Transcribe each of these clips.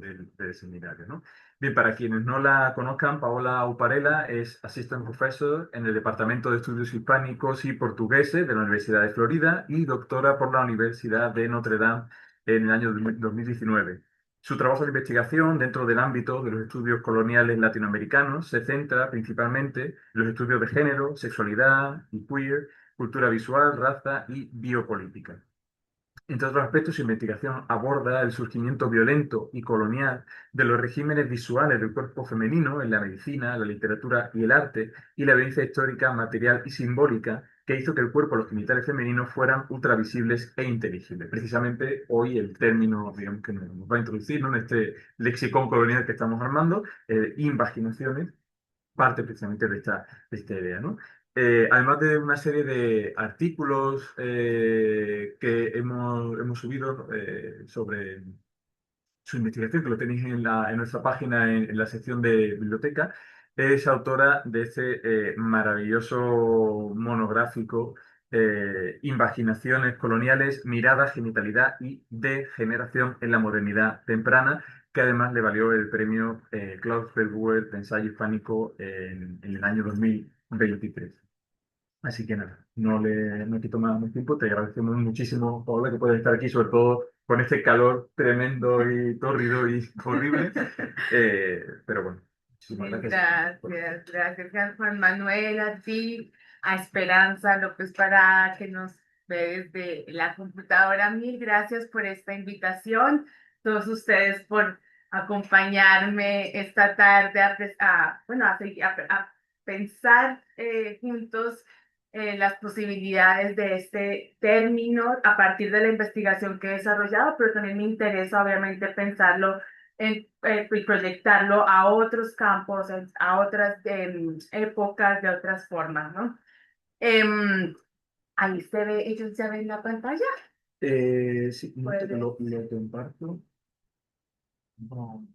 del seminario, ¿no? Bien, para quienes no la conozcan, Paola Uparela es Assistant Professor en el Departamento de Estudios Hispánicos y Portugueses de la Universidad de Florida y doctora por la Universidad de Notre Dame en el año 2019. Su trabajo de investigación dentro del ámbito de los estudios coloniales latinoamericanos se centra principalmente en los estudios de género, sexualidad y queer, cultura visual, raza y biopolítica. Entre otros aspectos, su investigación aborda el surgimiento violento y colonial de los regímenes visuales del cuerpo femenino en la medicina, la literatura y el arte, y la violencia histórica, material y simbólica que hizo que el cuerpo, los genitales femeninos, fueran ultravisibles e inteligibles. Precisamente hoy el término, digamos, que nos va a introducir, ¿no?, en este lexicón colonial que estamos armando, invaginaciones, parte precisamente de esta idea, ¿no? Además de una serie de artículos que hemos subido sobre su investigación, que lo tenéis en nuestra página en la sección de biblioteca, es autora de este maravilloso monográfico, Invaginaciones coloniales, mirada, genitalidad y degeneración en la modernidad temprana, que además le valió el premio Klaus Fellbauer de ensayo hispánico en el año 2023. Así que nada, no quito más tiempo. Te agradecemos muchísimo, Paola, que puedas estar aquí, sobre todo con este calor tremendo y tórrido y horrible. Pero bueno, muchísimas Sí, gracias. gracias Juan Manuel, a ti, a Esperanza López Parada, que nos ve desde la computadora. Mil gracias por esta invitación, todos ustedes por acompañarme esta tarde bueno, a pensar juntos las posibilidades de este término a partir de la investigación que he desarrollado, pero también me interesa obviamente pensarlo y proyectarlo a otros campos, a otras épocas, de otras formas, ¿no? Em, Ahí se ve, ellos ya ven la pantalla. Sí, no te Puede. lo comparto. No,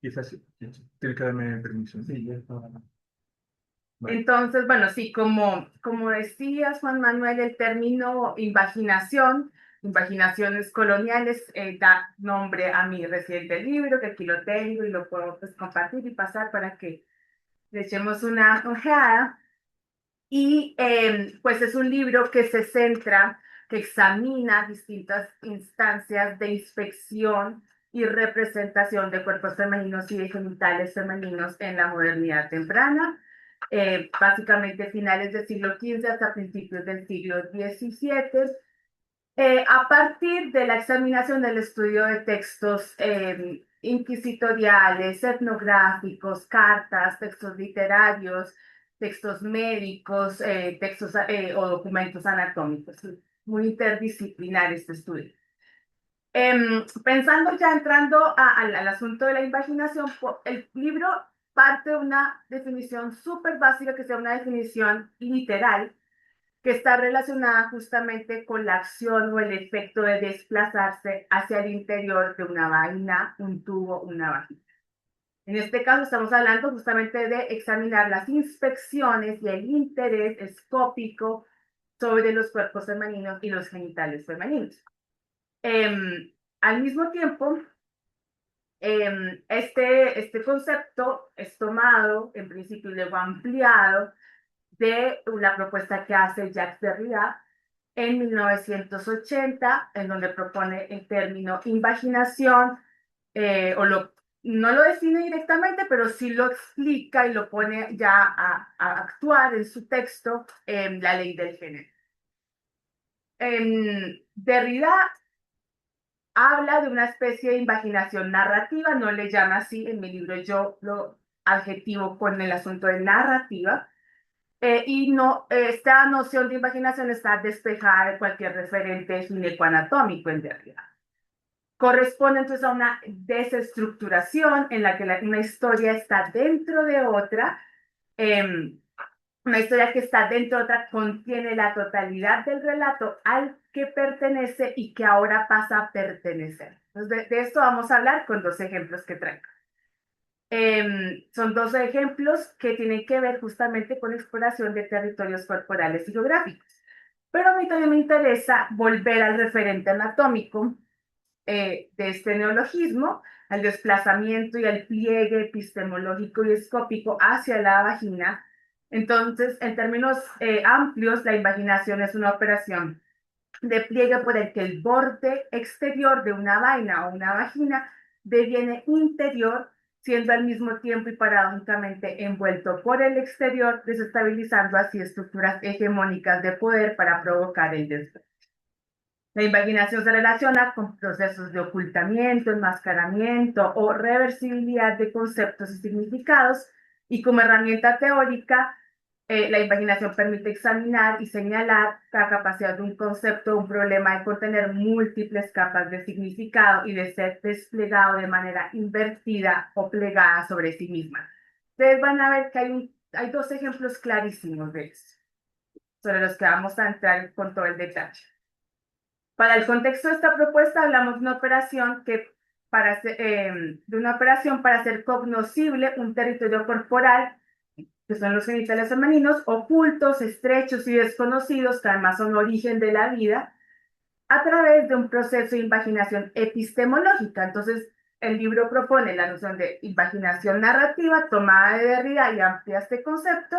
quizás sí, tienes que darme permiso. Sí, ya está. Vale. Entonces, bueno, sí, como decías, Juan Manuel, el término invaginación, invaginaciones coloniales, da nombre a mi reciente libro, que aquí lo tengo y lo puedo pues, compartir y pasar para que le echemos una ojeada. Y pues es un libro que se centra, que examina distintas instancias de inspección y representación de cuerpos femeninos y de genitales femeninos en la modernidad temprana, básicamente finales del siglo XV hasta principios del siglo XVII, a partir de la examinación del estudio de textos inquisitoriales, etnográficos, cartas, textos literarios, textos médicos, textos o documentos anatómicos. Muy interdisciplinar este estudio. Pensando ya entrando al asunto de la invaginación, el libro parte de una definición súper básica, que sea una definición literal, que está relacionada justamente con la acción o el efecto de desplazarse hacia el interior de una vaina, un tubo, una vagina. En este caso estamos hablando justamente de examinar las inspecciones y el interés escópico sobre los cuerpos femeninos y los genitales femeninos. Al mismo tiempo, este concepto es tomado, en principio, y luego ampliado de la propuesta que hace Jacques Derrida en 1980, en donde propone el término invaginación, o no lo define directamente, pero sí lo explica y lo pone ya a actuar en su texto en la ley del género. Derrida habla de una especie de invaginación narrativa, no le llama así, en mi libro yo lo adjetivo con el asunto de narrativa, y no, esta noción de imaginación está despejada de cualquier referente ginecoanatómico en realidad. Corresponde entonces a una desestructuración en la que una historia está dentro de otra, eh, una historia que está dentro de otra contiene la totalidad del relato al que pertenece y que ahora pasa a pertenecer. Entonces, de esto vamos a hablar con dos ejemplos que traigo. Son dos ejemplos que tienen que ver justamente con exploración de territorios corporales y geográficos. Pero a mí también me interesa volver al referente anatómico de este neologismo, al desplazamiento y al pliegue epistemológico y escópico hacia la vagina. Entonces, en términos amplios, la invaginación es una operación de pliegue por el que el borde exterior de una vaina o una vagina deviene interior, siendo al mismo tiempo y paradójicamente envuelto por el exterior, desestabilizando así estructuras hegemónicas de poder para provocar el deseo. La invaginación se relaciona con procesos de ocultamiento, enmascaramiento o reversibilidad de conceptos y significados, y como herramienta teórica, la invaginación permite examinar y señalar la capacidad de un concepto, un problema de contener múltiples capas de significado y de ser desplegado de manera invertida o plegada sobre sí misma. Ustedes van a ver que hay dos ejemplos clarísimos de esto, sobre los que vamos a entrar con todo el detalle. Para el contexto de esta propuesta hablamos de una operación de una operación para hacer cognoscible un territorio corporal, que son los genitales femeninos, ocultos, estrechos y desconocidos, que además son origen de la vida, a través de un proceso de invaginación epistemológica. Entonces, el libro propone la noción de invaginación narrativa, tomada de Derrida y amplía este concepto,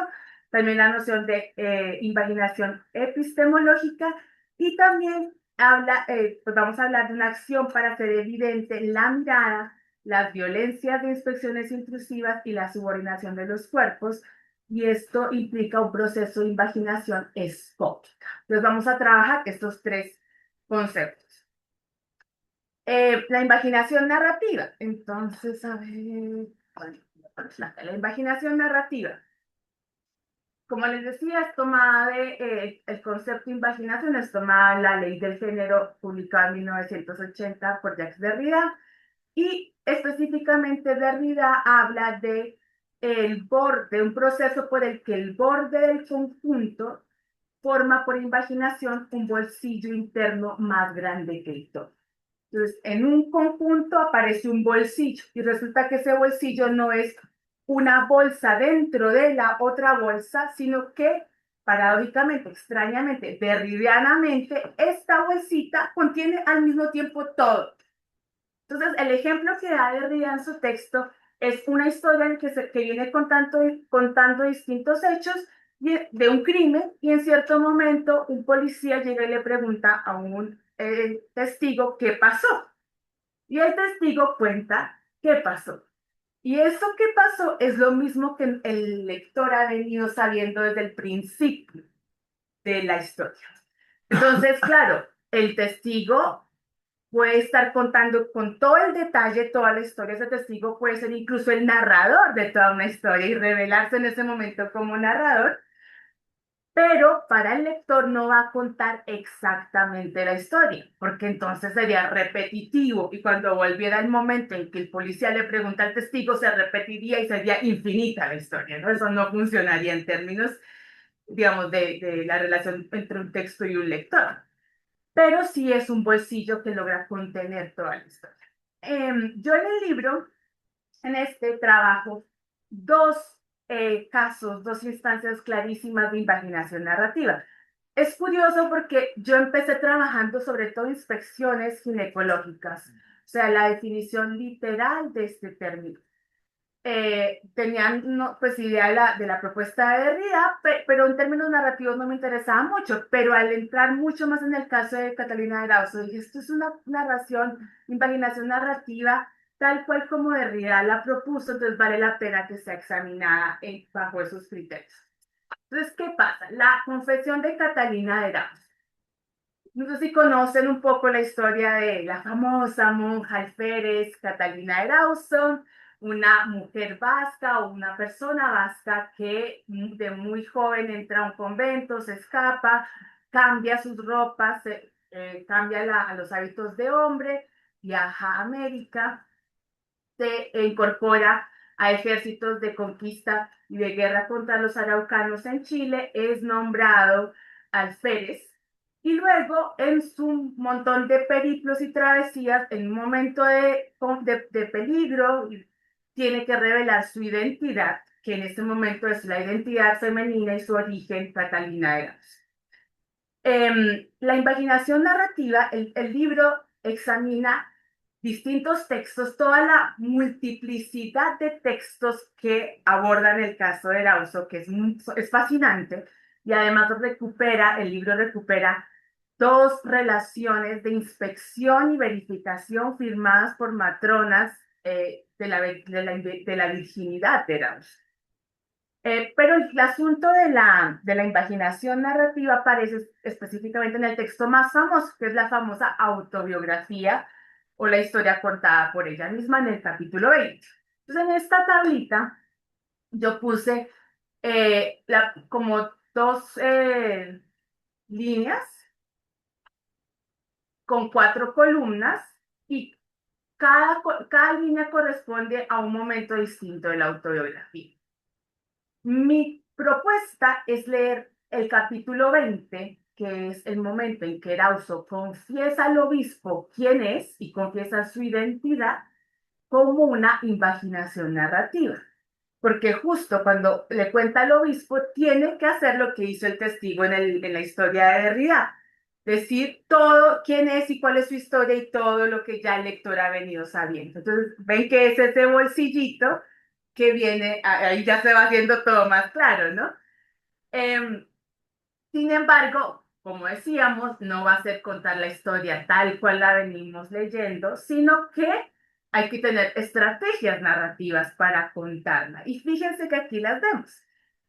también la noción de invaginación epistemológica, y también pues vamos a hablar de una acción para hacer evidente la mirada, las violencias de inspecciones intrusivas y la subordinación de los cuerpos, y esto implica un proceso de invaginación escópica. Entonces vamos a trabajar estos tres conceptos. La imaginación narrativa. Entonces, a ver, la imaginación narrativa. Como les decía, es tomada el concepto de imaginación es tomada de la Ley del Género, publicada en 1980 por Jacques Derrida, y específicamente Derrida habla de un proceso por el que el borde del conjunto forma por invaginación un bolsillo interno más grande que el todo. Entonces, en un conjunto aparece un bolsillo y resulta que ese bolsillo no es una bolsa dentro de la otra bolsa, sino que paradójicamente, extrañamente, derridianamente, esta bolsita contiene al mismo tiempo todo. Entonces, el ejemplo que da Derrida en su texto es una historia en que viene contando distintos hechos de un crimen, y en cierto momento un policía llega y le pregunta a un testigo qué pasó. Y el testigo cuenta qué pasó. Y eso que pasó es lo mismo que el lector ha venido sabiendo desde el principio de la historia. Entonces, claro, el testigo puede estar contando con todo el detalle toda la historia. Ese testigo puede ser incluso el narrador de toda una historia y revelarse en ese momento como narrador, pero para el lector no va a contar exactamente la historia, porque entonces sería repetitivo, y cuando volviera el momento en que el policía le pregunta al testigo, se repetiría y sería infinita la historia, ¿no? Eso no funcionaría en términos, digamos, de la relación entre un texto y un lector, pero sí es un bolsillo que logra contener toda la historia. Yo en el libro, en este trabajo, dos casos, dos instancias clarísimas de invaginación narrativa. Es curioso porque yo empecé trabajando sobre todo inspecciones ginecológicas, o sea, la definición literal de este término. Tenían no, pues idea de la propuesta de Derrida, pero en términos narrativos no me interesaba mucho, pero al entrar mucho más en el caso de Catalina de Erauso, dije, esto es una narración, imaginación narrativa, tal cual como Derrida la propuso, entonces vale la pena que sea examinada bajo esos criterios. Entonces, ¿qué pasa? La confesión de Catalina de Erauso. No sé si conocen un poco la historia de la famosa monja alférez Catalina Erauso, una mujer vasca o una persona vasca que de muy joven entra a un convento, se escapa, cambia sus ropas, cambia a los hábitos de hombre, viaja a América, se incorpora a ejércitos de conquista y de guerra contra los araucanos en Chile, es nombrado alférez, y luego en su montón de periplos y travesías, en un momento de peligro, tiene que revelar su identidad, que en este momento es la identidad femenina y su origen, Catalina de Gas. La imaginación narrativa, el libro examina distintos textos, toda la multiplicidad de textos que abordan el caso de Erauso, que es fascinante, y además el libro recupera dos relaciones de inspección y verificación firmadas por matronas de la virginidad de Erauso. Pero el asunto de la invaginación narrativa aparece específicamente en el texto más famoso, que es la famosa autobiografía o la historia contada por ella misma en el capítulo 20. Entonces, en esta tablita yo puse como dos líneas con 4 columnas y cada línea corresponde a un momento distinto de la autobiografía. Mi propuesta es leer el capítulo 20, que es el momento en que Erauso confiesa al obispo quién es y confiesa su identidad como una invaginación narrativa. Porque justo cuando le cuenta al obispo, tiene que hacer lo que hizo el testigo en la historia de Derrida. Decir todo quién es y cuál es su historia y todo lo que ya el lector ha venido sabiendo. Entonces, ven que es ese bolsillito que viene, ahí ya se va haciendo todo más claro, ¿no? Eh, Sin embargo, como decíamos, no va a ser contar la historia tal cual la venimos leyendo, sino que hay que tener estrategias narrativas para contarla. Y fíjense que aquí las vemos.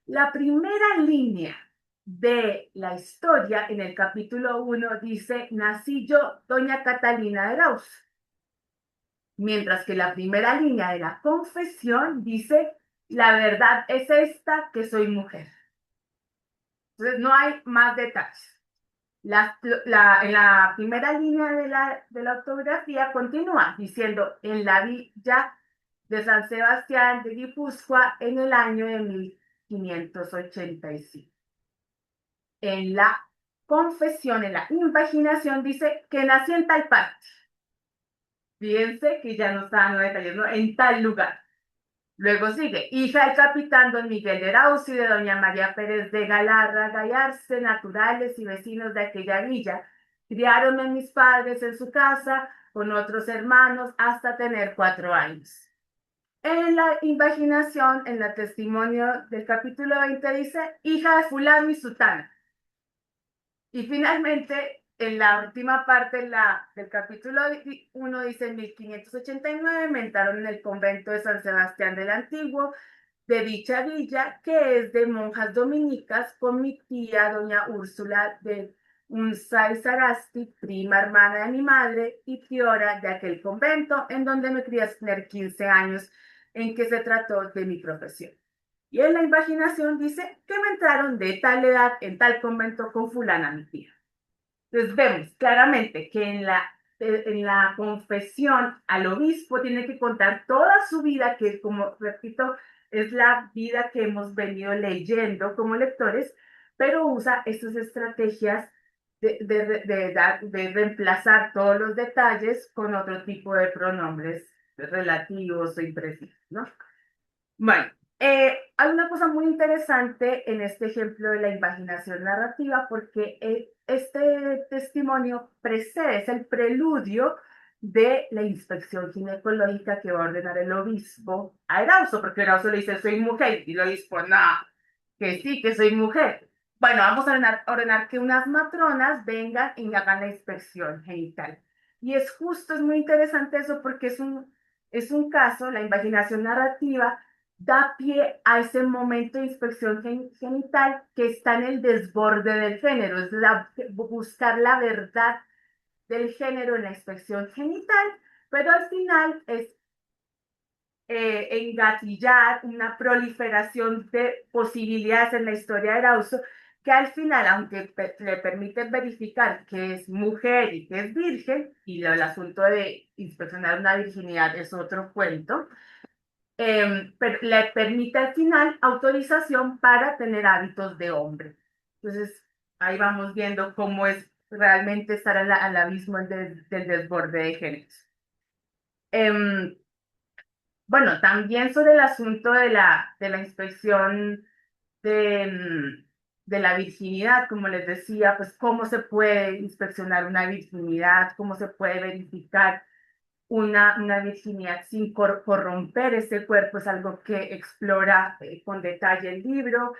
La primera línea de la historia en el capítulo 1 dice, nací yo, doña Catalina de Raus. Mientras que la primera línea de la confesión dice, la verdad es esta, que soy mujer. Entonces no hay más detalles. En la primera línea de la autobiografía continúa diciendo, en la villa de San Sebastián de Guipúzcoa en el año de 1585. En la confesión, en la invaginación, dice que nació en tal parte. Fíjense que ya no está dando detalles, ¿no? En tal lugar. Luego sigue, hija del capitán don Miguel de Erauso y de doña María Pérez de Galarra Gallarse, naturales y vecinos de aquella villa. Criáronme mis padres en su casa con otros hermanos hasta tener 4 años. En la invaginación, en el testimonio del capítulo 20 dice, hija de fulano y sutana. Y finalmente, en la última parte del capítulo 1 dice, en 1589 me entraron en el convento de San Sebastián del Antiguo, de dicha villa, que es de monjas dominicas, con mi tía, doña Úrsula de Unzá y Sagasti, prima hermana de mi madre y priora de aquel convento, en donde me crié hasta tener 15 años, en que se trató de mi profesión. Y en la invaginación dice que me entraron de tal edad en tal convento con fulana mi tía. Entonces vemos claramente que en la confesión al obispo tiene que contar toda su vida, que como repito, es la vida que hemos venido leyendo como lectores, pero usa estas estrategias de reemplazar todos los detalles con otro tipo de pronombres relativos o imprecisos, ¿no? Bueno, hay una cosa muy interesante en este ejemplo de la invaginación narrativa porque este testimonio precede, es el preludio de la inspección ginecológica que va a ordenar el obispo a Erauso, porque Erauso le dice, soy mujer, y el obispo, no, que sí, que soy mujer. Bueno, vamos a ordenar que unas matronas vengan y hagan la inspección genital. Y es muy interesante eso porque es un caso, la invaginación narrativa, da pie a ese momento de inspección genital que está en el desborde del género, es buscar la verdad del género en la inspección genital, pero al final es engatillar una proliferación de posibilidades en la historia de Erauso, que al final, aunque le permite verificar que es mujer y que es virgen, y el asunto de inspeccionar una virginidad es otro cuento, le permite al final autorización para tener hábitos de hombre. Entonces, ahí vamos viendo cómo es realmente estar al abismo del desborde de géneros. Bueno, también sobre el asunto de la inspección de la virginidad, como les decía, pues cómo se puede inspeccionar una virginidad, cómo se puede verificar una virginidad sin corromper ese cuerpo, es algo que explora con detalle el libro,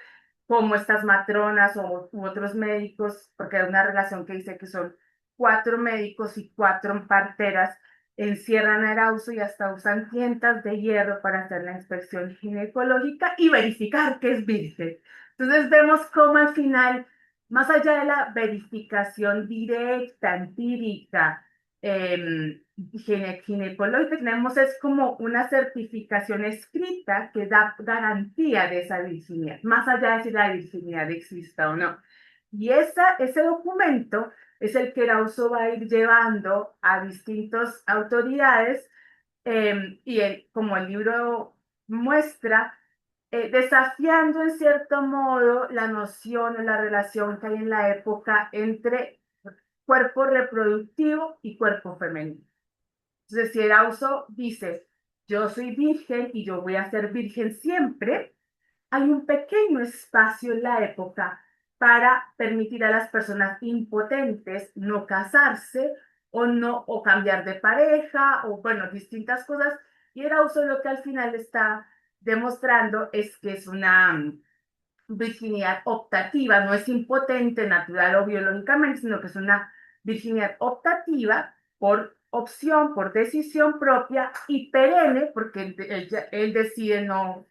como estas matronas u otros médicos, porque hay una relación que dice que son 4 médicos y 4 parteras, encierran a Erauso y hasta usan tientas de hierro para hacer la inspección ginecológica y verificar que es virgen. Entonces vemos cómo al final, más allá de la verificación directa, empírica, ginecológica, tenemos es como una certificación escrita que da garantía de esa virginidad, más allá de si la virginidad exista o no. Y ese documento es el que Erauso va a ir llevando a distintas autoridades y como el libro muestra, desafiando en cierto modo la noción o la relación que hay en la época entre cuerpo reproductivo y cuerpo femenino. Entonces, si Erauso dice, yo soy virgen y yo voy a ser virgen siempre, hay un pequeño espacio en la época para permitir a las personas impotentes no casarse o no o cambiar de pareja o bueno, distintas cosas. Y Erauso lo que al final está demostrando es que es una virginidad optativa, no es impotente natural o biológicamente, sino que es una virginidad optativa por opción, por decisión propia y perenne, porque él decide no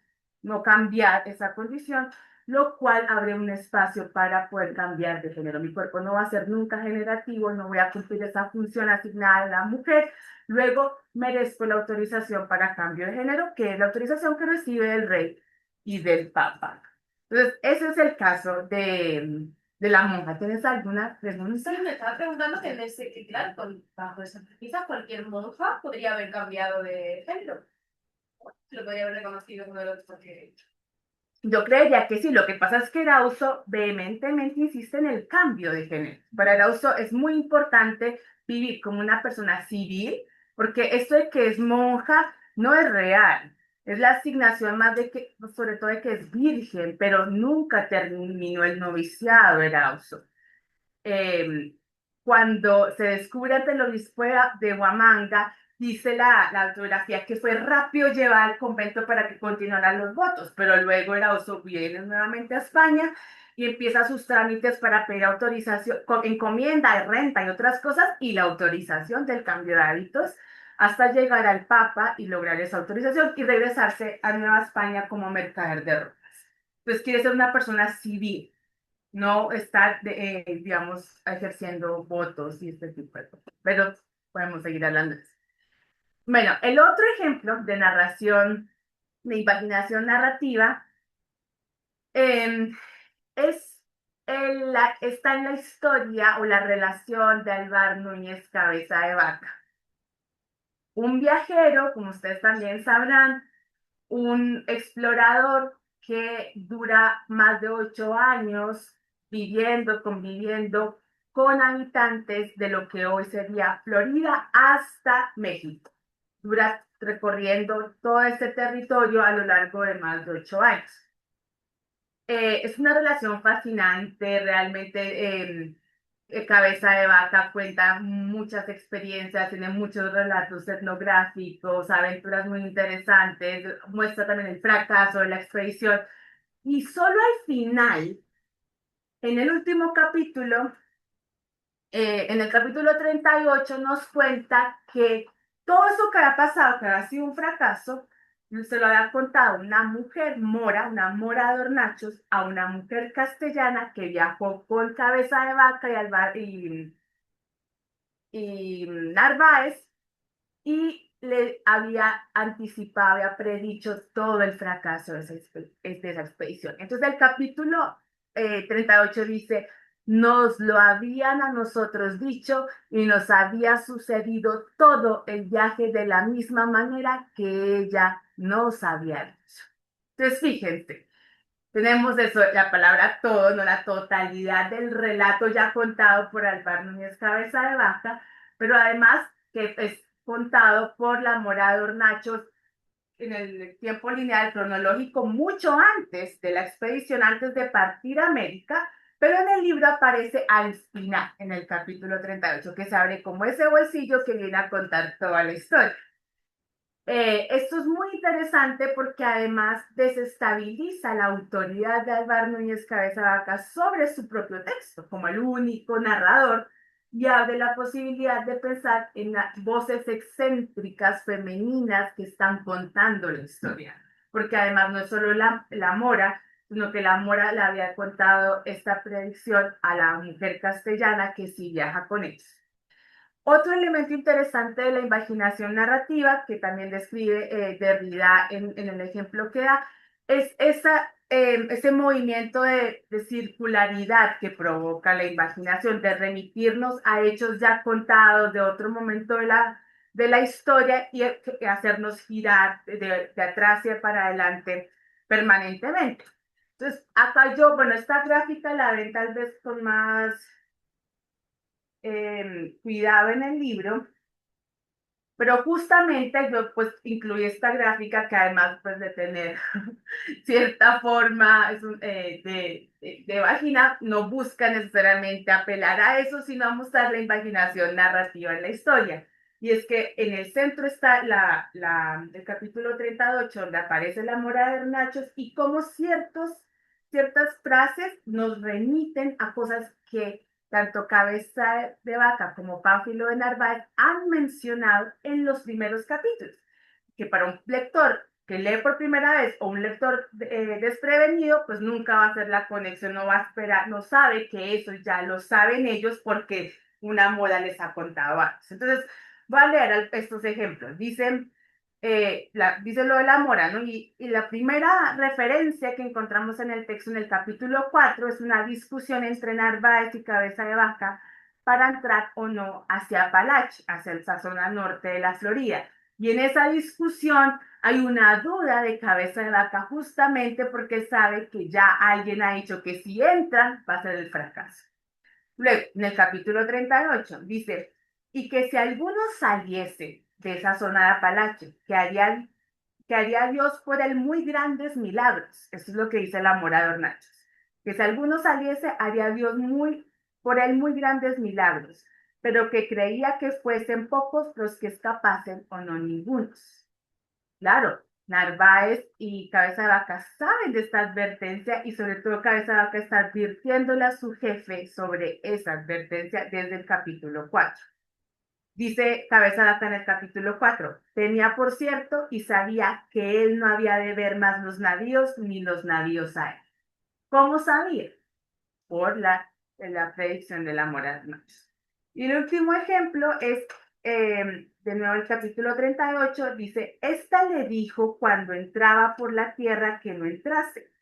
cambiar esa condición, lo cual abre un espacio para poder cambiar de género. Mi cuerpo no va a ser nunca generativo, no voy a cumplir esa función asignada a la mujer, luego merezco la autorización para cambio de género, que es la autorización que recibe el rey y del papa. Entonces, ese es el caso de la monja. ¿Tienes alguna pregunta? Sí, me estaba preguntando que, que claro, bajo esa premisa, cualquier monja podría haber cambiado de género. Lo podría haber reconocido como el otro que... Yo creería que sí. Lo que pasa es que Erauso vehementemente insiste en el cambio de género. Para Erauso es muy importante vivir como una persona civil, porque esto de que es monja no es real. Es la asignación más de que, sobre todo de que es virgen, pero nunca terminó el noviciado Erauso. eh, Cuando se descubre ante el obispo de Huamanga, dice la autografía que fue rápido llevar al convento para que continuaran los votos, pero luego Erauso viene nuevamente a España y empieza sus trámites para pedir autorización, encomienda de renta y otras cosas, y la autorización del cambio de hábitos, hasta llegar al Papa y lograr esa autorización y regresarse a Nueva España como mercader de rosas. Entonces quiere ser una persona civil, no estar, digamos, ejerciendo votos y este tipo de cosas. Pero podemos seguir hablando de eso. Bueno, el otro ejemplo de narración, de imaginación narrativa, eh, es está en la historia o la relación de Alvar Núñez Cabeza de Vaca. Un viajero, como ustedes también sabrán, un explorador que dura más de 8 años viviendo, conviviendo con habitantes de lo que hoy sería Florida hasta México. Dura recorriendo todo este territorio a lo largo de más de 8 años. Es una relación fascinante, realmente. Cabeza de Vaca cuenta muchas experiencias, tiene muchos relatos etnográficos, aventuras muy interesantes, muestra también el fracaso de la expedición. Y solo al final, en el último capítulo, en el capítulo 38, nos cuenta que todo eso que ha pasado, que ha sido un fracaso, se lo había contado una mujer mora, una mora de hornachos, a una mujer castellana que viajó con Cabeza de Vaca y Narváez, y le había anticipado, había predicho todo el fracaso de esa expedición. Entonces el capítulo 38 dice, nos lo habían a nosotros dicho y nos había sucedido todo el viaje de la misma manera que ella nos había dicho. Entonces fíjense, tenemos eso, la palabra todo, no la totalidad del relato ya contado por Alvar Núñez Cabeza de Vaca, pero además que es contado por la Mora de Hornachos en el tiempo lineal cronológico mucho antes de la expedición, antes de partir a América, Pero en el libro aparece al final, en el capítulo 38, que se abre como ese bolsillo que viene a contar toda la historia. Esto es muy interesante porque además desestabiliza la autoridad de Álvaro Núñez Cabeza Vaca sobre su propio texto, como el único narrador, y abre la posibilidad de pensar en las voces excéntricas femeninas que están contando la historia. Porque además no es solo la Mora, sino que la Mora le había contado esta predicción a la mujer castellana que sí viaja con ellos. Otro elemento interesante de la imaginación narrativa, que también describe Derrida en el ejemplo que da, es ese movimiento de circularidad que provoca la imaginación, de remitirnos a hechos ya contados de otro momento de la historia y hacernos girar de atrás y para adelante permanentemente. Entonces, acá yo, bueno, esta gráfica la ven tal vez con más cuidado en el libro, pero justamente yo pues incluí esta gráfica que además pues de tener cierta forma de vagina, no busca necesariamente apelar a eso, sino a mostrar la imaginación narrativa en la historia. Y es que en el centro está el capítulo 38, donde aparece la mora de Hernachos y cómo ciertas frases nos remiten a cosas que tanto Cabeza de Vaca como Pánfilo de Narváez han mencionado en los primeros capítulos, que para un lector que lee por primera vez o un lector desprevenido, pues nunca va a hacer la conexión, no va a esperar, no sabe que eso ya lo saben ellos porque una moda les ha contado antes. Entonces, voy a leer estos ejemplos. Dice lo de la mora, ¿no? Y la primera referencia que encontramos en el texto, en el capítulo 4, es una discusión entre Narváez y Cabeza de Vaca para entrar o no hacia Apalache, hacia esa zona norte de la Florida. Y en esa discusión hay una duda de Cabeza de Vaca justamente porque sabe que ya alguien ha dicho que si entran va a ser el fracaso. Luego, en el capítulo 38, dice, y que si alguno saliese de esa zona de Apalache, que haría Dios por él muy grandes milagros. Eso es lo que dice la Mora de Hornachos. Que si alguno saliese, haría Dios por él muy grandes milagros, pero que creía que fuesen pocos los que escapasen o no ningunos. Claro, Narváez y Cabeza de Vaca saben de esta advertencia y sobre todo Cabeza de Vaca está advirtiéndole a su jefe sobre esa advertencia desde el capítulo 4. Dice Cabeza de Vaca en el capítulo 4, tenía por cierto y sabía que él no había de ver más los navíos ni los navíos a él. ¿Cómo sabía? Por la predicción del amor a Dios. Y el último ejemplo es, de nuevo, el capítulo 38, dice, esta le dijo cuando entraba por la tierra que no entrase.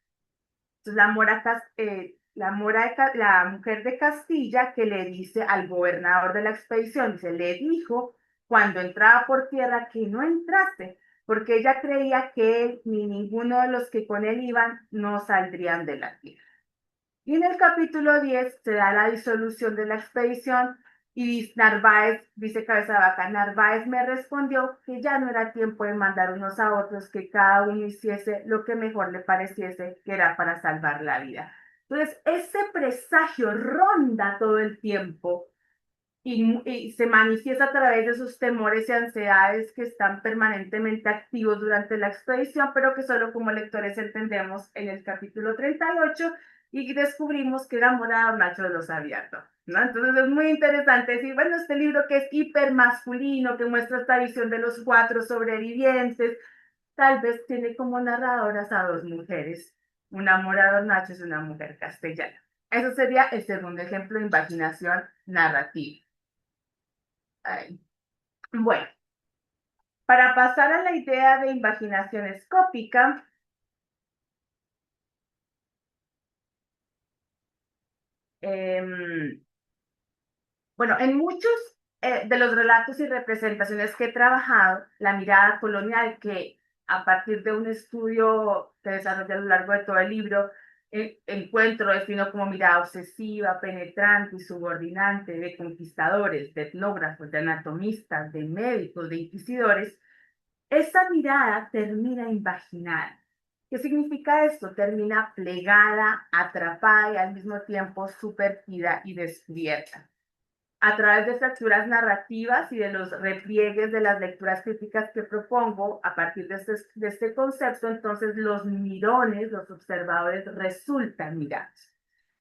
Entonces, la mujer de Castilla que le dice al gobernador de la expedición, se le dijo cuando entraba por tierra que no entrase, porque ella creía que él ni ninguno de los que con él iban no saldrían de la tierra. Y en el capítulo 10 se da la disolución de la expedición y Narváez, dice Cabeza de Vaca, Narváez me respondió que ya no era tiempo de mandar unos a otros, que cada uno hiciese lo que mejor le pareciese que era para salvar la vida. Entonces, ese presagio ronda todo el tiempo y se manifiesta a través de esos temores y ansiedades que están permanentemente activos durante la expedición, pero que solo como lectores entendemos en el capítulo 38 y descubrimos que era Morado Nacho de los Abiertos, ¿no? Entonces es muy interesante decir, bueno, este libro que es hiper masculino, que muestra esta visión de los 4 sobrevivientes, tal vez tiene como narradoras a 2 mujeres, una Morado Nacho es una mujer castellana. Eso sería el segundo ejemplo de imaginación narrativa. Bueno, para pasar a la idea de imaginación escópica, bueno, en muchos de los relatos y representaciones que he trabajado, la mirada colonial, que a partir de un estudio que desarrollé a lo largo de todo el libro, encuentro, defino como mirada obsesiva, penetrante y subordinante de conquistadores, de etnógrafos, de anatomistas, de médicos, de inquisidores, esa mirada termina imaginada. ¿Qué significa esto? Termina plegada, atrapada y al mismo tiempo sumergida y descubierta. A través de fracturas narrativas y de los repliegues de las lecturas críticas que propongo, a partir de este concepto, entonces los mirones, los observadores, resultan mirados.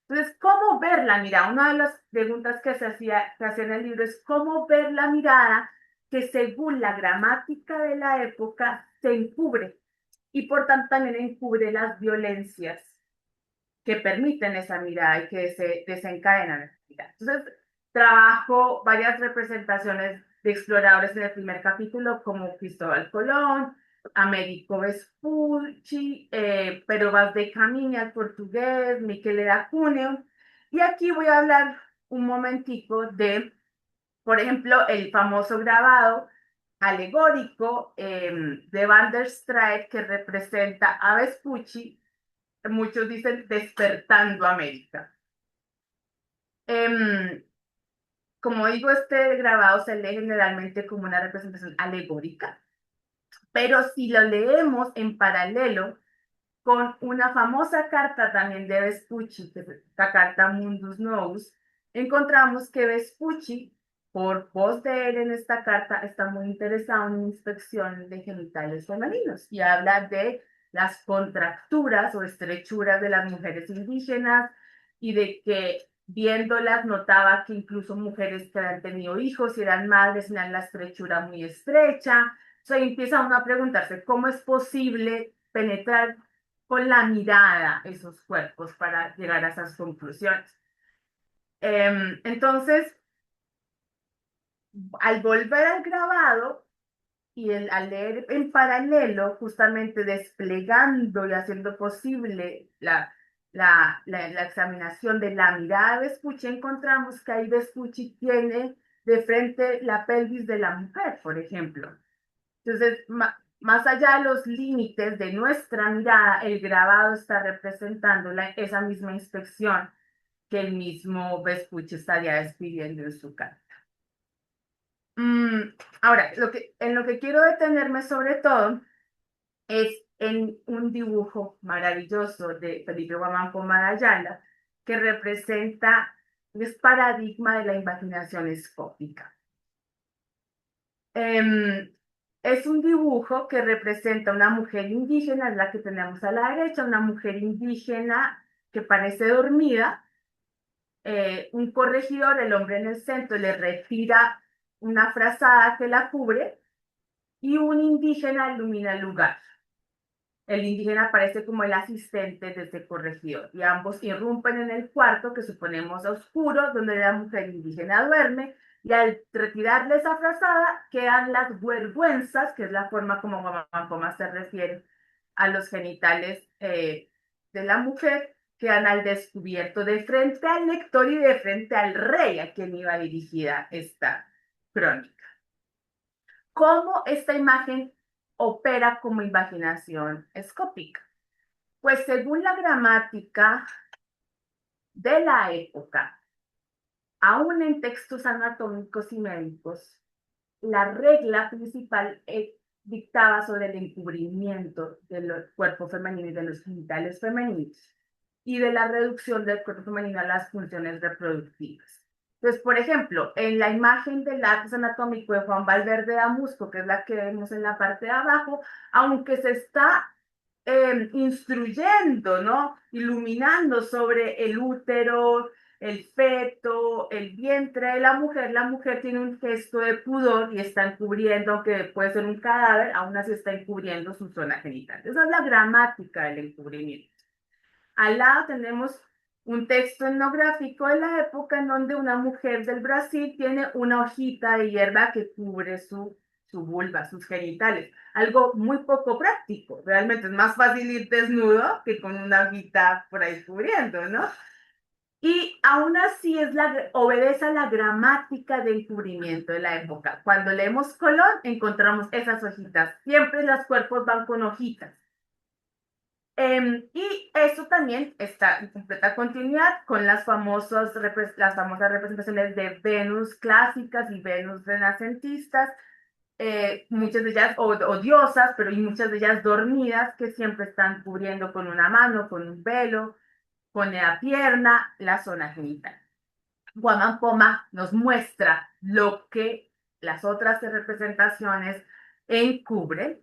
Entonces, ¿cómo ver la mirada? Una de las preguntas que se hacía en el libro es cómo ver la mirada que según la gramática de la época se encubre y por tanto también encubre las violencias que permiten esa mirada y que se desencadenan esa mirada. Entonces, trabajo varias representaciones de exploradores en el primer capítulo, como Cristóbal Colón, Américo Vespucci, Pero Vaz de Caminha, el portugués, Michele da Cuneo. Y aquí voy a hablar un momentico de, por ejemplo, el famoso grabado alegórico de Van der Straet que representa a Vespucci, muchos dicen Despertando América. Como digo, este grabado se lee generalmente como una representación alegórica, pero si lo leemos en paralelo con una famosa carta también de Vespucci, que es la carta Mundus Novus, encontramos que Vespucci, por voz de él en esta carta, está muy interesado en inspección de genitales femeninos y habla de las contracturas o estrechuras de las mujeres indígenas y de que viéndolas notaba que incluso mujeres que habían tenido hijos y eran madres tenían la estrechura muy estrecha. O empieza uno a preguntarse cómo es posible penetrar con la mirada esos cuerpos para llegar a esas conclusiones. Entonces, al volver al grabado y al leer en paralelo, justamente desplegando y haciendo posible la examinación de la mirada de Vespucci, encontramos que ahí Vespucci tiene de frente la pelvis de la mujer, por ejemplo. Entonces, más allá de los límites de nuestra mirada, el grabado está representando esa misma inspección que el mismo Vespucci estaría describiendo en su carta. Ahora, en lo que quiero detenerme sobre todo es en un dibujo maravilloso de Felipe Guamanco Marayala que representa el paradigma de la imaginación escópica. Es un dibujo que representa una mujer indígena, es la que tenemos a la derecha, una mujer indígena que parece dormida, un corregidor, el hombre en el centro, le retira una frazada que la cubre y un indígena ilumina el lugar. El indígena aparece como el asistente de este corregidor y ambos irrumpen en el cuarto que suponemos oscuro, donde la mujer indígena duerme, y al retirarle esa frazada quedan las vergüenzas, que es la forma como Guamacoma se refiere a los genitales de la mujer, quedan al descubierto de frente al lector y de frente al rey a quien iba dirigida esta crónica. ¿Cómo esta imagen opera como imaginación escópica? Pues según la gramática de la época, aún en textos anatómicos y médicos, la regla principal dictaba sobre el encubrimiento del cuerpo femenino y de los genitales femeninos y de la reducción del cuerpo femenino a las funciones reproductivas. Entonces, por ejemplo, en la imagen del atlas anatómico de Juan Valverde Amusco, que es la que vemos en la parte de abajo, aunque se está instruyendo, ¿no? Iluminando sobre el útero, el feto, el vientre de la mujer tiene un gesto de pudor y está encubriendo, aunque puede ser un cadáver, aún así está encubriendo su zona genital. Esa es la gramática del encubrimiento. Al lado tenemos un texto etnográfico de la época en donde una mujer del Brasil tiene una hojita de hierba que cubre su vulva, sus genitales. Algo muy poco práctico. Realmente es más fácil ir desnudo que con una hojita por ahí cubriendo, ¿no? Y aún así obedece a la gramática de encubrimiento de la época. Cuando leemos Colón, encontramos esas hojitas. Siempre los cuerpos van con hojitas. Y eso también está en completa continuidad con las famosas representaciones de Venus clásicas y Venus renacentistas, muchas de ellas odiosas, pero y muchas de ellas dormidas, que siempre están cubriendo con una mano, con un velo, con la pierna, la zona genital. Guamán Poma nos muestra lo que las otras representaciones encubren.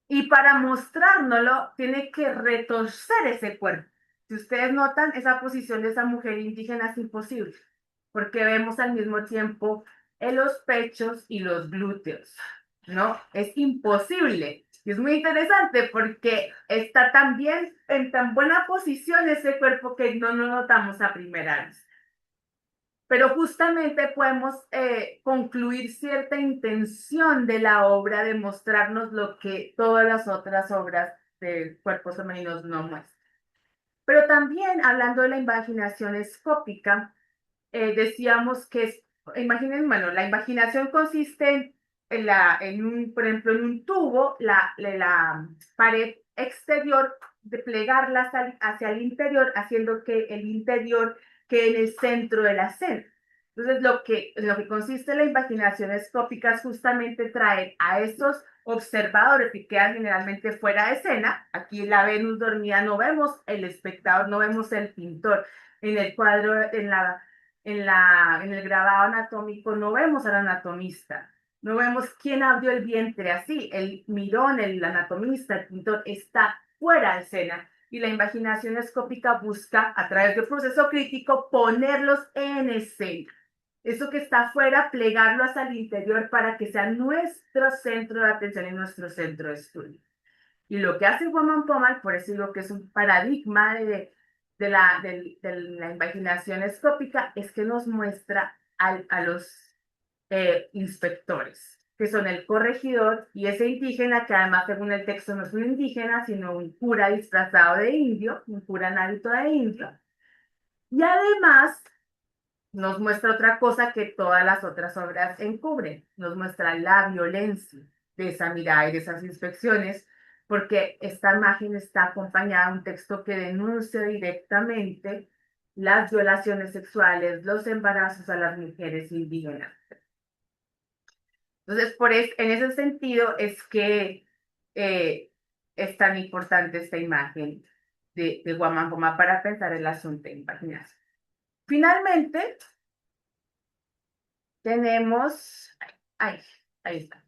Y para mostrárnoslo, tiene que retorcer ese cuerpo. Si ustedes notan, esa posición de esa mujer indígena es imposible, porque vemos al mismo tiempo en los pechos y los glúteos, ¿no? Es imposible. Y es muy interesante porque está tan bien, en tan buena posición ese cuerpo que no lo notamos a primera vez. Pero justamente podemos concluir cierta intención de la obra de mostrarnos lo que todas las otras obras de cuerpos femeninos no muestran. Pero también, hablando de la imaginación escópica, decíamos que, imaginen, bueno, la imaginación consiste por ejemplo, en un tubo, la pared exterior, de plegarla hacia el interior, haciendo que el interior quede en el centro de la escena. Entonces, lo que consiste la imaginación escópica es justamente traer a estos observadores que quedan generalmente fuera de escena. Aquí en la Venus dormida no vemos el espectador, no vemos el pintor. En el cuadro, en el grabado anatómico no vemos al anatomista, no vemos quién abrió el vientre así, el mirón, el anatomista, el pintor está fuera de escena y la imaginación escópica busca a través del proceso crítico ponerlos en escena. Eso que está afuera, plegarlo hacia el interior para que sea nuestro centro de atención y nuestro centro de estudio. Y lo que hace Woman Pomal, por eso digo que es un paradigma de la imaginación escópica, es que nos muestra a los inspectores, que son el corregidor y ese indígena, que además según el texto no es un indígena, sino un cura disfrazado de indio, un cura en hábito de indio. Y además nos muestra otra cosa que todas las otras obras encubren, nos muestra la violencia de esa mirada y de esas inspecciones, porque esta imagen está acompañada de un texto que denuncia directamente las violaciones sexuales, los embarazos a las mujeres indígenas. Entonces, en ese sentido es que es tan importante esta imagen de Guamangoma para pensar el asunto de imaginación. Finalmente, tenemos, ahí, ahí está,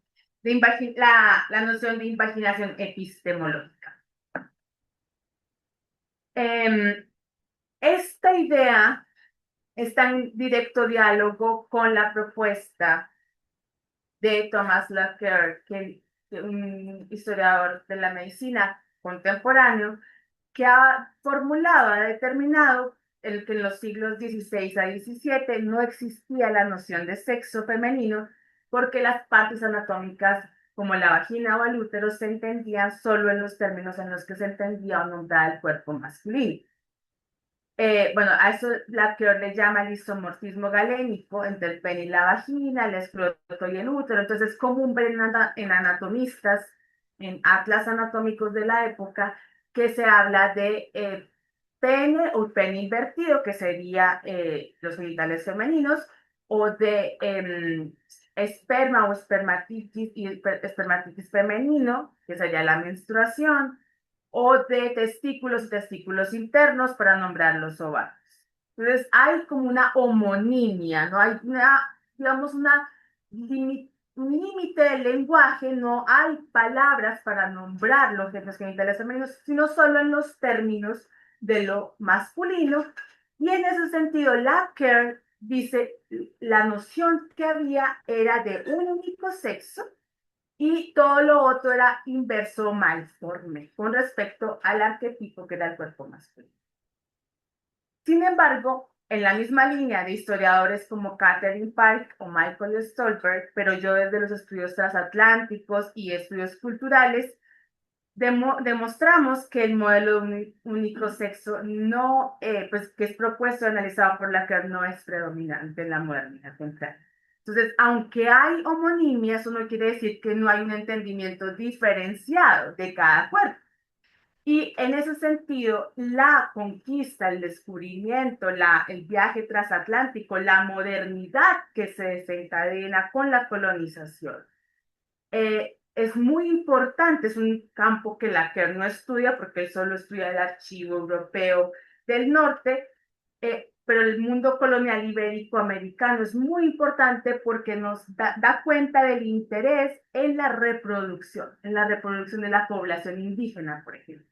la noción de imaginación epistemológica. Esta idea está en directo diálogo con la propuesta de Thomas Laqueur, que es un historiador de la medicina contemporáneo, que ha formulado, ha determinado que en los siglos XVI a XVII no existía la noción de sexo femenino porque las partes anatómicas como la vagina o el útero se entendían solo en los términos en los que se entendía o nombraba el cuerpo masculino. Bueno, a eso Laqueur le llama el isomorfismo galénico entre el pene y la vagina, el escroto y el útero. Entonces, es común ver en anatomistas, en atlas anatómicos de la época, que se habla de pene o pene invertido, que sería los genitales femeninos, o de esperma o espermatitis y espermatitis femenino, que sería la menstruación, o de testículos y testículos internos para nombrar los ovarios. Entonces hay como una homonimia, no hay digamos, un límite del lenguaje, no hay palabras para nombrar los genitales femeninos, sino solo en los términos de lo masculino. Y en ese sentido, Laqueur dice, la noción que había era de un único sexo, y todo lo otro era inverso malforme con respecto al arquetipo que era el cuerpo masculino. Sin embargo, en la misma línea de historiadores como Catherine Park o Michael Stolberg, pero yo desde los estudios transatlánticos y estudios culturales, demostramos que el modelo único sexo no, pues, que es propuesto y analizado por Lacan no es predominante en la modernidad temprana. Entonces, aunque hay homonimia, eso no quiere decir que no hay un entendimiento diferenciado de cada cuerpo. Y en ese sentido, la conquista, el descubrimiento, el viaje transatlántico, la modernidad que se desencadena con la colonización, es muy importante. Es un campo que Lacan no estudia porque él solo estudia el archivo europeo del norte, pero el mundo colonial ibérico-americano es muy importante porque nos da cuenta del interés en la reproducción de la población indígena, por ejemplo,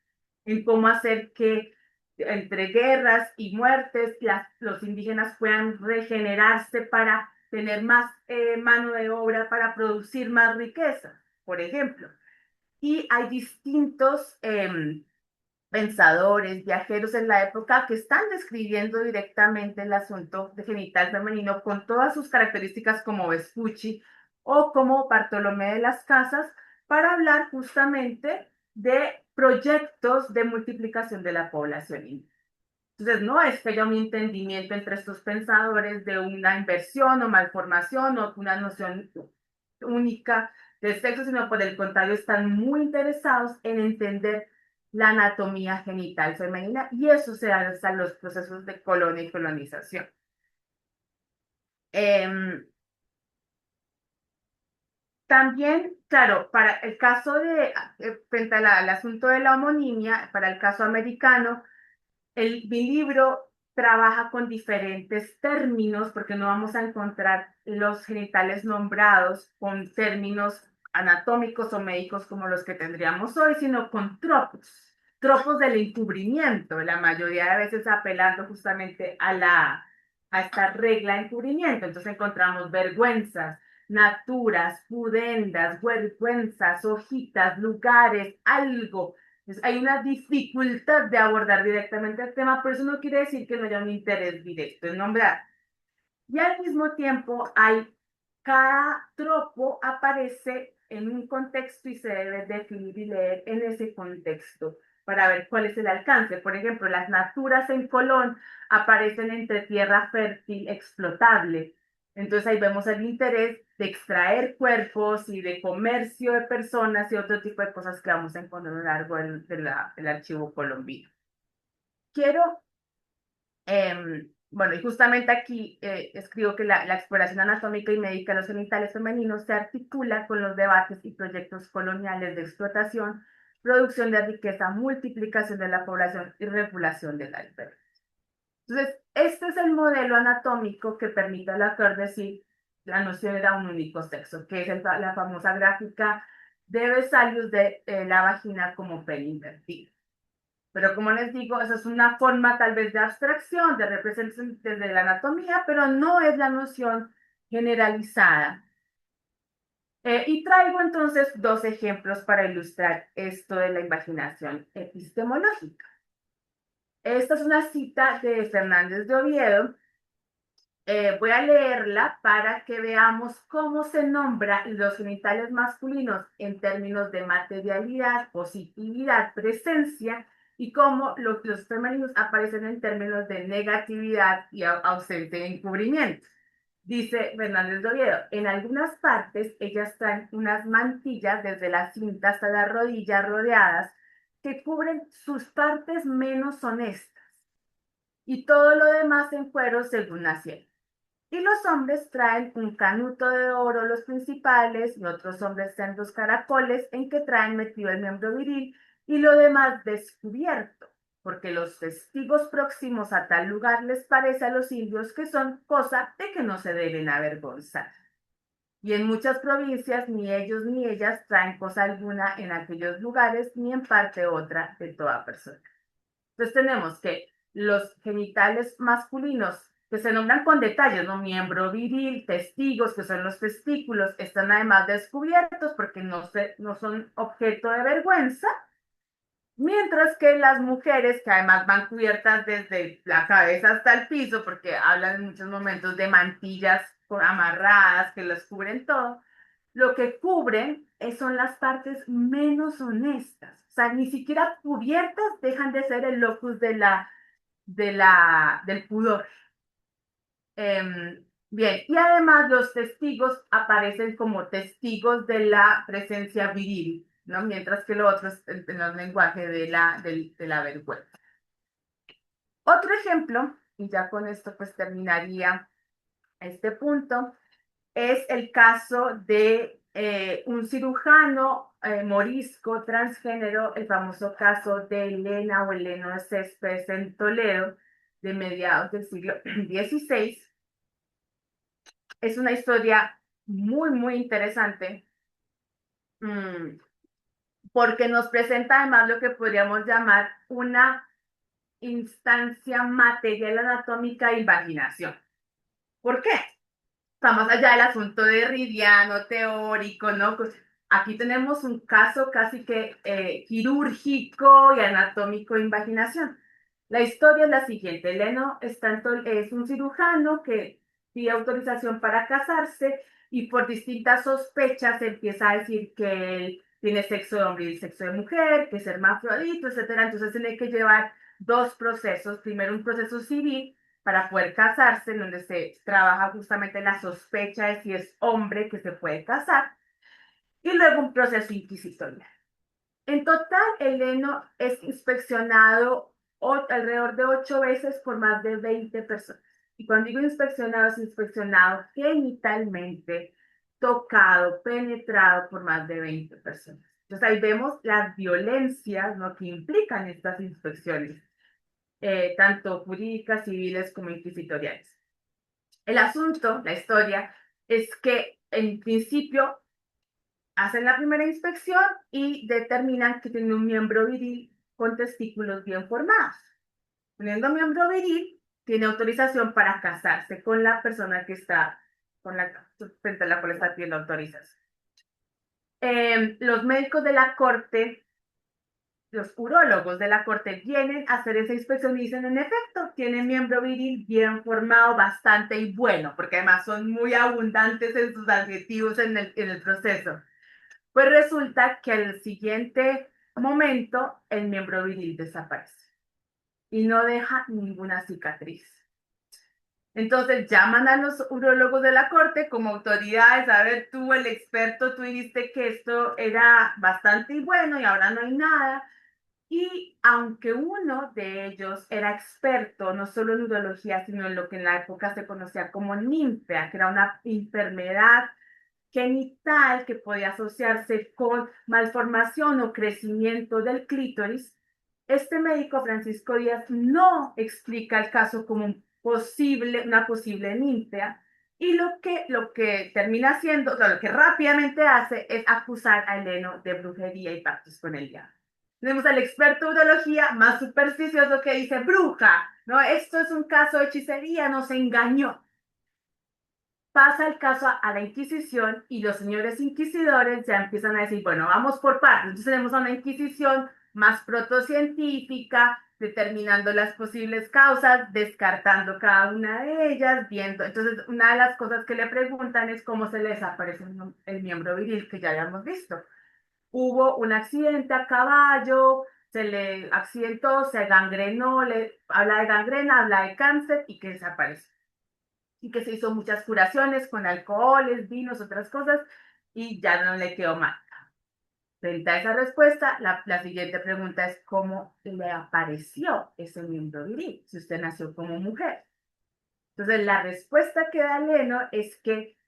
en cómo hacer que entre guerras y muertes los indígenas puedan regenerarse para tener más mano de obra, para producir más riqueza, por ejemplo. Y hay distintos pensadores, viajeros en la época que están describiendo directamente el asunto de genital femenino con todas sus características como Vespucci o como Bartolomé de las Casas para hablar justamente de proyectos de multiplicación de la población indígena. Entonces, no es que haya un entendimiento entre estos pensadores de una inversión o malformación o una noción única de sexo, sino por el contrario, están muy interesados en entender la anatomía genital femenina y eso se da hasta los procesos de colonia y colonización. También, claro, para el caso frente al asunto de la homonimia, para el caso americano, mi libro trabaja con diferentes términos porque no vamos a encontrar los genitales nombrados con términos anatómicos o médicos como los que tendríamos hoy, sino con tropos del encubrimiento, la mayoría de veces apelando justamente a esta regla de encubrimiento. Entonces encontramos vergüenzas, naturas, pudendas, vergüenzas, hojitas, lugares, algo. Entonces, hay una dificultad de abordar directamente el tema, pero eso no quiere decir que no haya un interés directo en nombrar. Y al mismo tiempo, cada tropo aparece en un contexto y se debe definir y leer en ese contexto para ver cuál es el alcance. Por ejemplo, las naturas en Colón aparecen entre tierra fértil explotable. Entonces ahí vemos el interés de extraer cuerpos y de comercio de personas y otro tipo de cosas que vamos a encontrar a lo largo del archivo colombino. Quiero bueno, y justamente aquí escribo que la exploración anatómica y médica de los genitales femeninos se articula con los debates y proyectos coloniales de explotación, producción de riqueza, multiplicación de la población y regulación del albergue. Entonces, este es el modelo anatómico que permite al autor decir la noción era un único sexo, que es la famosa gráfica de Vesalius de la vagina como pene invertido. Pero como les digo, esa es una forma tal vez de abstracción, de representación desde la anatomía, pero no es la noción generalizada. Y traigo entonces dos ejemplos para ilustrar esto de la imaginación epistemológica. Esta es una cita de Fernández de Oviedo. Voy a leerla para que veamos cómo se nombra los genitales masculinos en términos de materialidad, positividad, presencia, y cómo los femeninos aparecen en términos de negatividad y ausente de encubrimiento. Dice Fernández de Oviedo, en algunas partes ellas traen unas mantillas desde la cinta hasta la rodilla rodeadas que cubren sus partes menos honestas y todo lo demás en cuero según nacieron. Y los hombres traen un canuto de oro los principales y otros hombres traen dos caracoles en que traen metido el miembro viril y lo demás descubierto, porque los testigos próximos a tal lugar les parece a los indios que son cosa de que no se deben avergonzar. Y en muchas provincias ni ellos ni ellas traen cosa alguna en aquellos lugares ni en parte otra de toda persona. Entonces tenemos que los genitales masculinos que se nombran con detalles, ¿no? Miembro viril, testigos, que son los testículos, están además descubiertos porque no son objeto de vergüenza, mientras que las mujeres, que además van cubiertas desde la cabeza hasta el piso, porque hablan en muchos momentos de mantillas amarradas que las cubren todo, lo que cubren son las partes menos honestas. O sea, ni siquiera cubiertas dejan de ser el locus del pudor. Bien, y además los testigos aparecen como testigos de la presencia viril, ¿no? Mientras que lo otro es el lenguaje de la vergüenza. Otro ejemplo, y ya con esto pues terminaría este punto, es el caso de un cirujano morisco transgénero, el famoso caso de Elena o Eleno de Céspedes en Toledo, de mediados del siglo XVI. Es una historia muy, muy interesante, porque nos presenta además lo que podríamos llamar una instancia material anatómica de imaginación. ¿Por qué? Más allá del asunto de ridiano, teórico, ¿no? Pues aquí tenemos un caso casi que quirúrgico y anatómico de imaginación. La historia es la siguiente. Eleno es un cirujano que pide autorización para casarse y por distintas sospechas empieza a decir que él tiene sexo de hombre y sexo de mujer, que es hermafrodito, etcétera. Entonces tiene que llevar dos procesos. Primero un proceso civil para poder casarse, en donde se trabaja justamente la sospecha de si es hombre que se puede casar, y luego un proceso inquisitorial. En total, Eleno es inspeccionado alrededor de 8 veces por más de 20 personas. Y cuando digo inspeccionado, es inspeccionado genitalmente, tocado, penetrado por más de 20 personas. Entonces ahí vemos las violencias, ¿no?, que implican estas inspecciones, tanto jurídicas, civiles como inquisitoriales. El asunto, la historia, es que en principio hacen la primera inspección y determinan que tiene un miembro viril con testículos bien formados. Teniendo miembro viril, tiene autorización para casarse con la persona que está frente a la cual está pidiendo autorización. Los médicos de la corte, los urólogos de la corte, vienen a hacer esa inspección y dicen, en efecto, tiene miembro viril bien formado, bastante y bueno, porque además son muy abundantes en sus adjetivos en el proceso. Pues resulta que al siguiente momento el miembro viril desaparece y no deja ninguna cicatriz. Entonces llaman a los urólogos de la corte como autoridades, a ver, tú, el experto, tú dijiste que esto era bastante bueno y ahora no hay nada. Y aunque uno de ellos era experto no solo en urología, sino en lo que en la época se conocía como ninfea, que era una enfermedad genital que podía asociarse con malformación o crecimiento del clítoris, este médico Francisco Díaz no explica el caso como una posible ninfea, y lo que termina haciendo, o sea, lo que rápidamente hace es acusar a Eleno de brujería y pactos con el diablo. Tenemos al experto de urología más supersticioso que dice, bruja, ¿no? Esto es un caso de hechicería, nos engañó. Pasa el caso a la Inquisición y los señores inquisidores ya empiezan a decir, bueno, vamos por partes. Entonces tenemos una Inquisición más protocientífica, determinando las posibles causas, descartando cada una de ellas, viendo. Entonces, una de las cosas que le preguntan es cómo se le desaparece el miembro viril, que ya habíamos visto. Hubo un accidente a caballo, se le accidentó, se gangrenó, habla de gangrena, habla de cáncer y que desaparece. Y que se hizo muchas curaciones con alcoholes, vinos, otras cosas, y ya no le quedó mal. Frente a esa respuesta, la siguiente pregunta es cómo le apareció ese miembro viril, si usted nació como mujer. Entonces, la respuesta que da Leno es que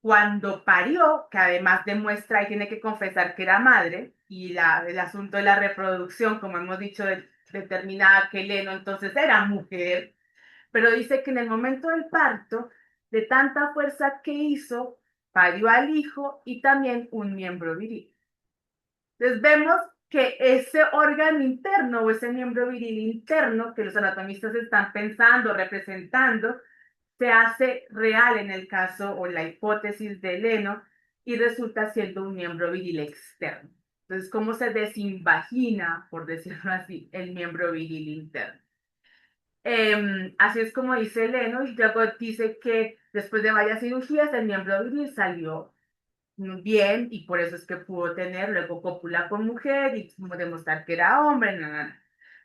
cuando parió, que además demuestra y tiene que confesar que era madre, y el asunto de la reproducción, como hemos dicho, determinaba que Leno entonces era mujer, pero dice que en el momento del parto, de tanta fuerza que hizo, parió al hijo y también un miembro viril. Entonces vemos que ese órgano interno o ese miembro viril interno que los anatomistas están pensando, representando, se hace real en el caso o la hipótesis de Leno y resulta siendo un miembro viril externo. Entonces, ¿cómo se desinvagina, por decirlo así, el miembro viril interno? Así es como dice Leno, y luego dice que después de varias cirugías el miembro viril salió bien y por eso es que pudo tener luego cópula con mujer y demostrar que era hombre.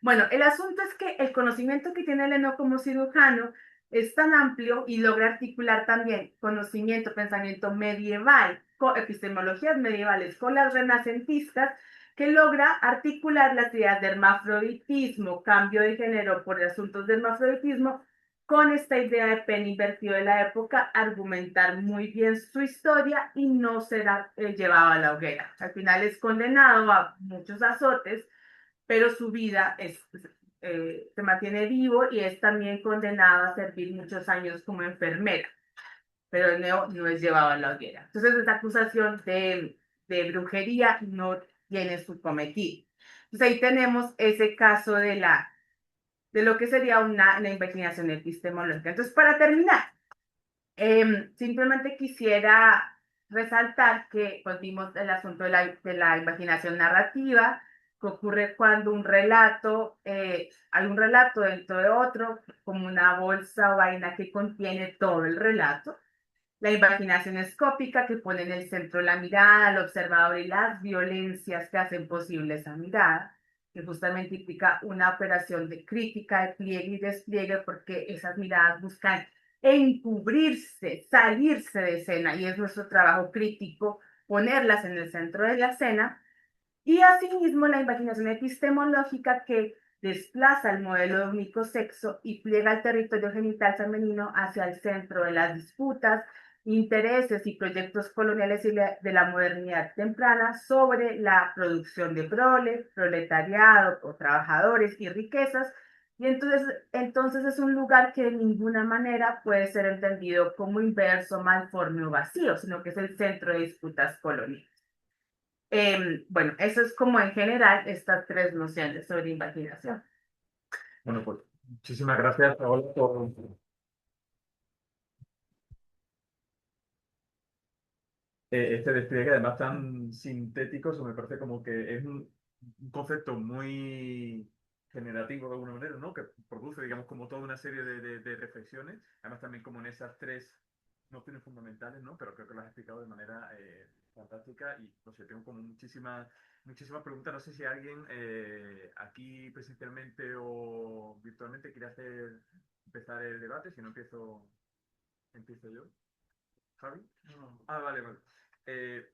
Bueno, el asunto es que el conocimiento que tiene Leno como cirujano es tan amplio y logra articular también conocimiento, pensamiento medieval epistemologías medievales con las renacentistas, que logra articular las ideas de hermafroditismo, cambio de género por asuntos de hermafroditismo, con esta idea de pene invertido de la época, argumentar muy bien su historia y no será llevado a la hoguera. Al final es condenado a muchos azotes, pero su vida se mantiene vivo y es también condenado a servir muchos años como enfermera, pero no es llevado a la hoguera. Entonces, esta acusación de brujería no tiene su cometido. Entonces, ahí tenemos ese caso de lo que sería una investigación epistemológica. Entonces, para terminar, simplemente quisiera resaltar que pues, vimos el asunto de la imaginación narrativa, que ocurre cuando un relato, hay un relato dentro de otro, como una bolsa o vaina que contiene todo el relato. La imaginación escópica, que pone en el centro la mirada, al observador y las violencias que hacen posible esa mirada, que justamente implica una operación de crítica, de pliegue y despliegue, porque esas miradas buscan encubrirse, salirse de escena, y es nuestro trabajo crítico ponerlas en el centro de la escena. Y asimismo la imaginación epistemológica, que desplaza el modelo de único sexo y pliega el territorio genital femenino hacia el centro de las disputas, intereses y proyectos coloniales y de la modernidad temprana sobre la producción de proletariado o trabajadores y riquezas. Y entonces es un lugar que de ninguna manera puede ser entendido como inverso, malforme o vacío, sino que es el centro de disputas coloniales. Bueno, eso es como en general estas tres nociones sobre imaginación. Bueno, pues muchísimas gracias, Paola, por este despliegue, además tan sintético. Eso me parece como que es un concepto muy generativo de alguna manera, ¿no? Que produce, digamos, como toda una serie de reflexiones, además también como en esas tres nociones fundamentales, ¿no? Pero creo que lo has explicado de manera fantástica y, no sé, tengo como muchísimas preguntas. No sé si alguien aquí presencialmente o virtualmente quiere empezar el debate. Si no, empiezo yo. ¿Javi? No. Ah, vale, vale. Eh,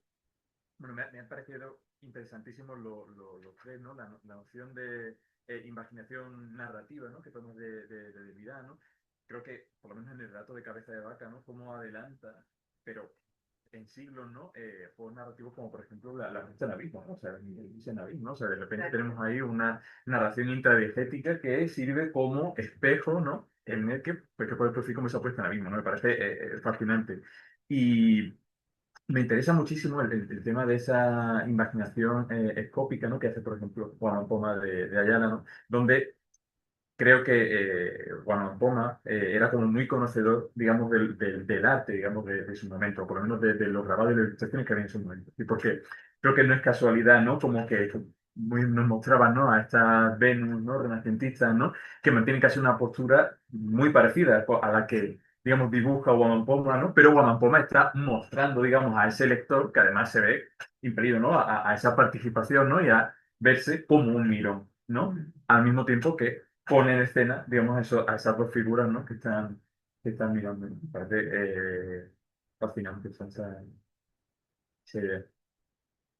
bueno, me ha parecido interesantísimo los tres, ¿no? La noción de imaginación narrativa, ¿no? Que tomamos de debilidad, ¿no? Creo que, por lo menos en el relato de Cabeza de Vaca, ¿no? Cómo adelanta, pero en siglos, ¿no? Juegos narrativos como, por ejemplo, la revista Navismo, ¿no? O sea, dice Navismo, ¿no? O sea, de repente tenemos ahí una narración intradiegética que sirve como espejo, ¿no? En el que, pues, que puede producir como esa puesta en abismo, ¿no? Me parece fascinante. Y me interesa muchísimo el tema de esa imaginación escópica, ¿no? Que hace, por ejemplo, Juan Poma de Ayala, ¿no? Donde creo que Juan Poma era como muy conocedor, digamos, del arte, digamos, de su momento, o por lo menos de los grabados y las ilustraciones que había en su momento. Y porque creo que no es casualidad, ¿no? Como que nos mostraban, ¿no? A estas Venus, ¿no? Renacentistas, ¿no? Que mantienen casi una postura muy parecida a la que, digamos, dibuja Juan Poma, ¿no? Pero Juan Poma está mostrando, digamos, a ese lector, que además se ve impelido, ¿no? A esa participación, ¿no? Y a verse como un mirón, ¿no? Al mismo tiempo que pone en escena, digamos, eso, a esas dos figuras, ¿no? Que están mirando. Me parece fascinante esa idea.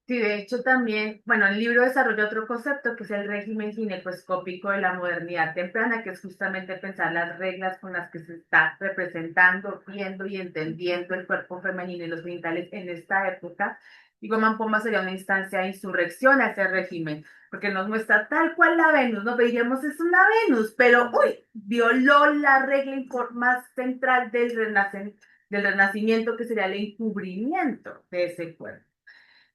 Sí, de hecho también, bueno, el libro desarrolla otro concepto que es el régimen ginecoescópico de la modernidad temprana, que es justamente pensar las reglas con las que se está representando, viendo y entendiendo el cuerpo femenino y los genitales en esta época. Y Goman Poma sería una instancia de insurrección a ese régimen, porque nos muestra tal cual la Venus, ¿no? Veíamos es una Venus, pero uy, violó la regla más central del renacimiento, que sería el encubrimiento de ese cuerpo.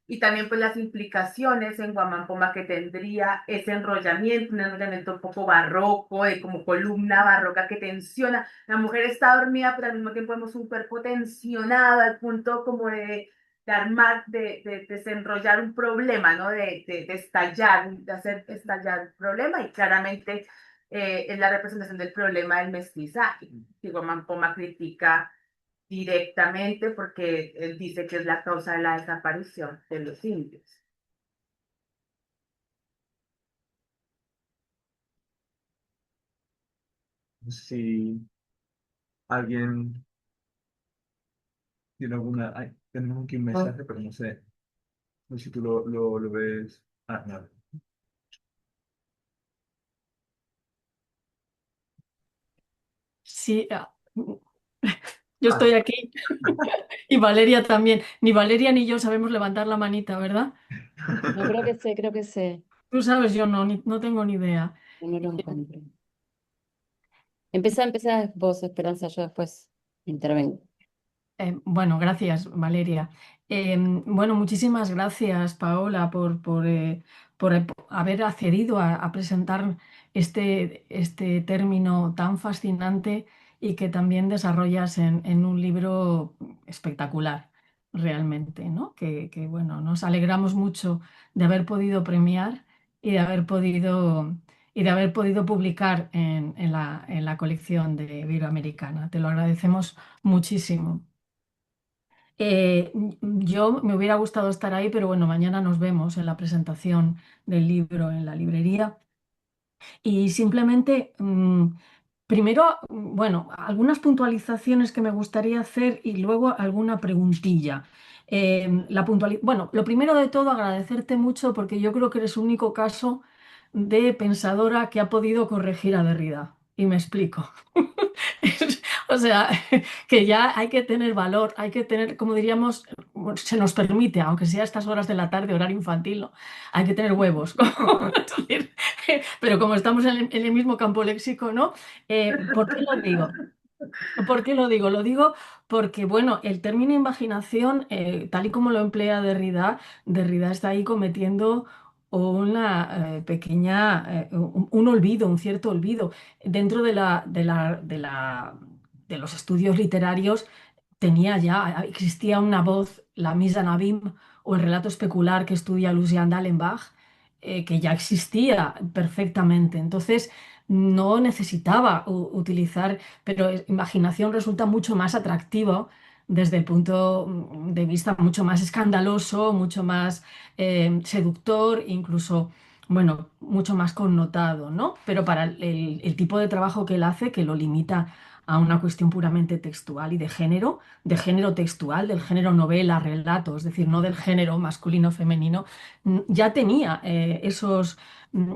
Y también pues las implicaciones en Guamampoma que tendría ese enrollamiento, un enrollamiento un poco barroco, de como columna barroca que tensiona. La mujer está dormida, pero al mismo tiempo vemos un cuerpo tensionado al punto como de armar, de desenrollar un problema, ¿no? De estallar, de hacer estallar un problema, y claramente es la representación del problema del mestizaje. Y Guamampoma critica directamente porque él dice que es la causa de la desaparición de los indios. Si alguien tiene alguna... Ay, tenemos aquí un mensaje, pero no sé, no sé si tú lo ves. Ah, no. Sí, yo Ah, estoy aquí y Valeria también. Ni Valeria ni yo sabemos levantar la manita, ¿verdad? No, creo que sé. Tú sabes, yo no, no tengo ni idea. No lo encuentro. Empezá vos, Esperanza, yo después intervengo. Bueno, gracias, Valeria. Bueno, muchísimas gracias, Paola, por haber accedido a presentar este término tan fascinante y que también desarrollas en un libro espectacular, realmente, ¿no? Bueno, nos alegramos mucho de haber podido premiar y de haber podido publicar en la colección de Iberoamericana. Te lo agradecemos muchísimo. Yo me hubiera gustado estar ahí, pero bueno, mañana nos vemos en la presentación del libro en la librería. Y simplemente, primero, bueno, algunas puntualizaciones que me gustaría hacer y luego alguna preguntilla. Bueno, lo primero de todo, agradecerte mucho porque yo creo que eres el único caso de pensadora que ha podido corregir a Derrida. Y me explico. O sea, que ya hay que tener valor, hay que tener, como diríamos, se nos permite, aunque sea a estas horas de la tarde, horario infantil, ¿no? Hay que tener huevos. Pero como estamos en el mismo campo léxico, ¿no? ¿Por qué lo digo? ¿Por qué lo digo? Lo digo porque, bueno, el término imaginación, tal y como lo emplea Derrida, Derrida está ahí cometiendo una un olvido, un cierto olvido. Dentro de los estudios literarios existía una voz, la Mise en Abîme o el relato especular que estudia Lucien Dallenbach, que ya existía perfectamente. Entonces, no necesitaba utilizar, pero imaginación resulta mucho más atractivo desde el punto de vista mucho más escandaloso, mucho más seductor, incluso, bueno, mucho más connotado, ¿no? Pero para el tipo de trabajo que él hace, que lo limita a una cuestión puramente textual y de género textual, del género novela, relato, es decir, no del género masculino-femenino, ya tenía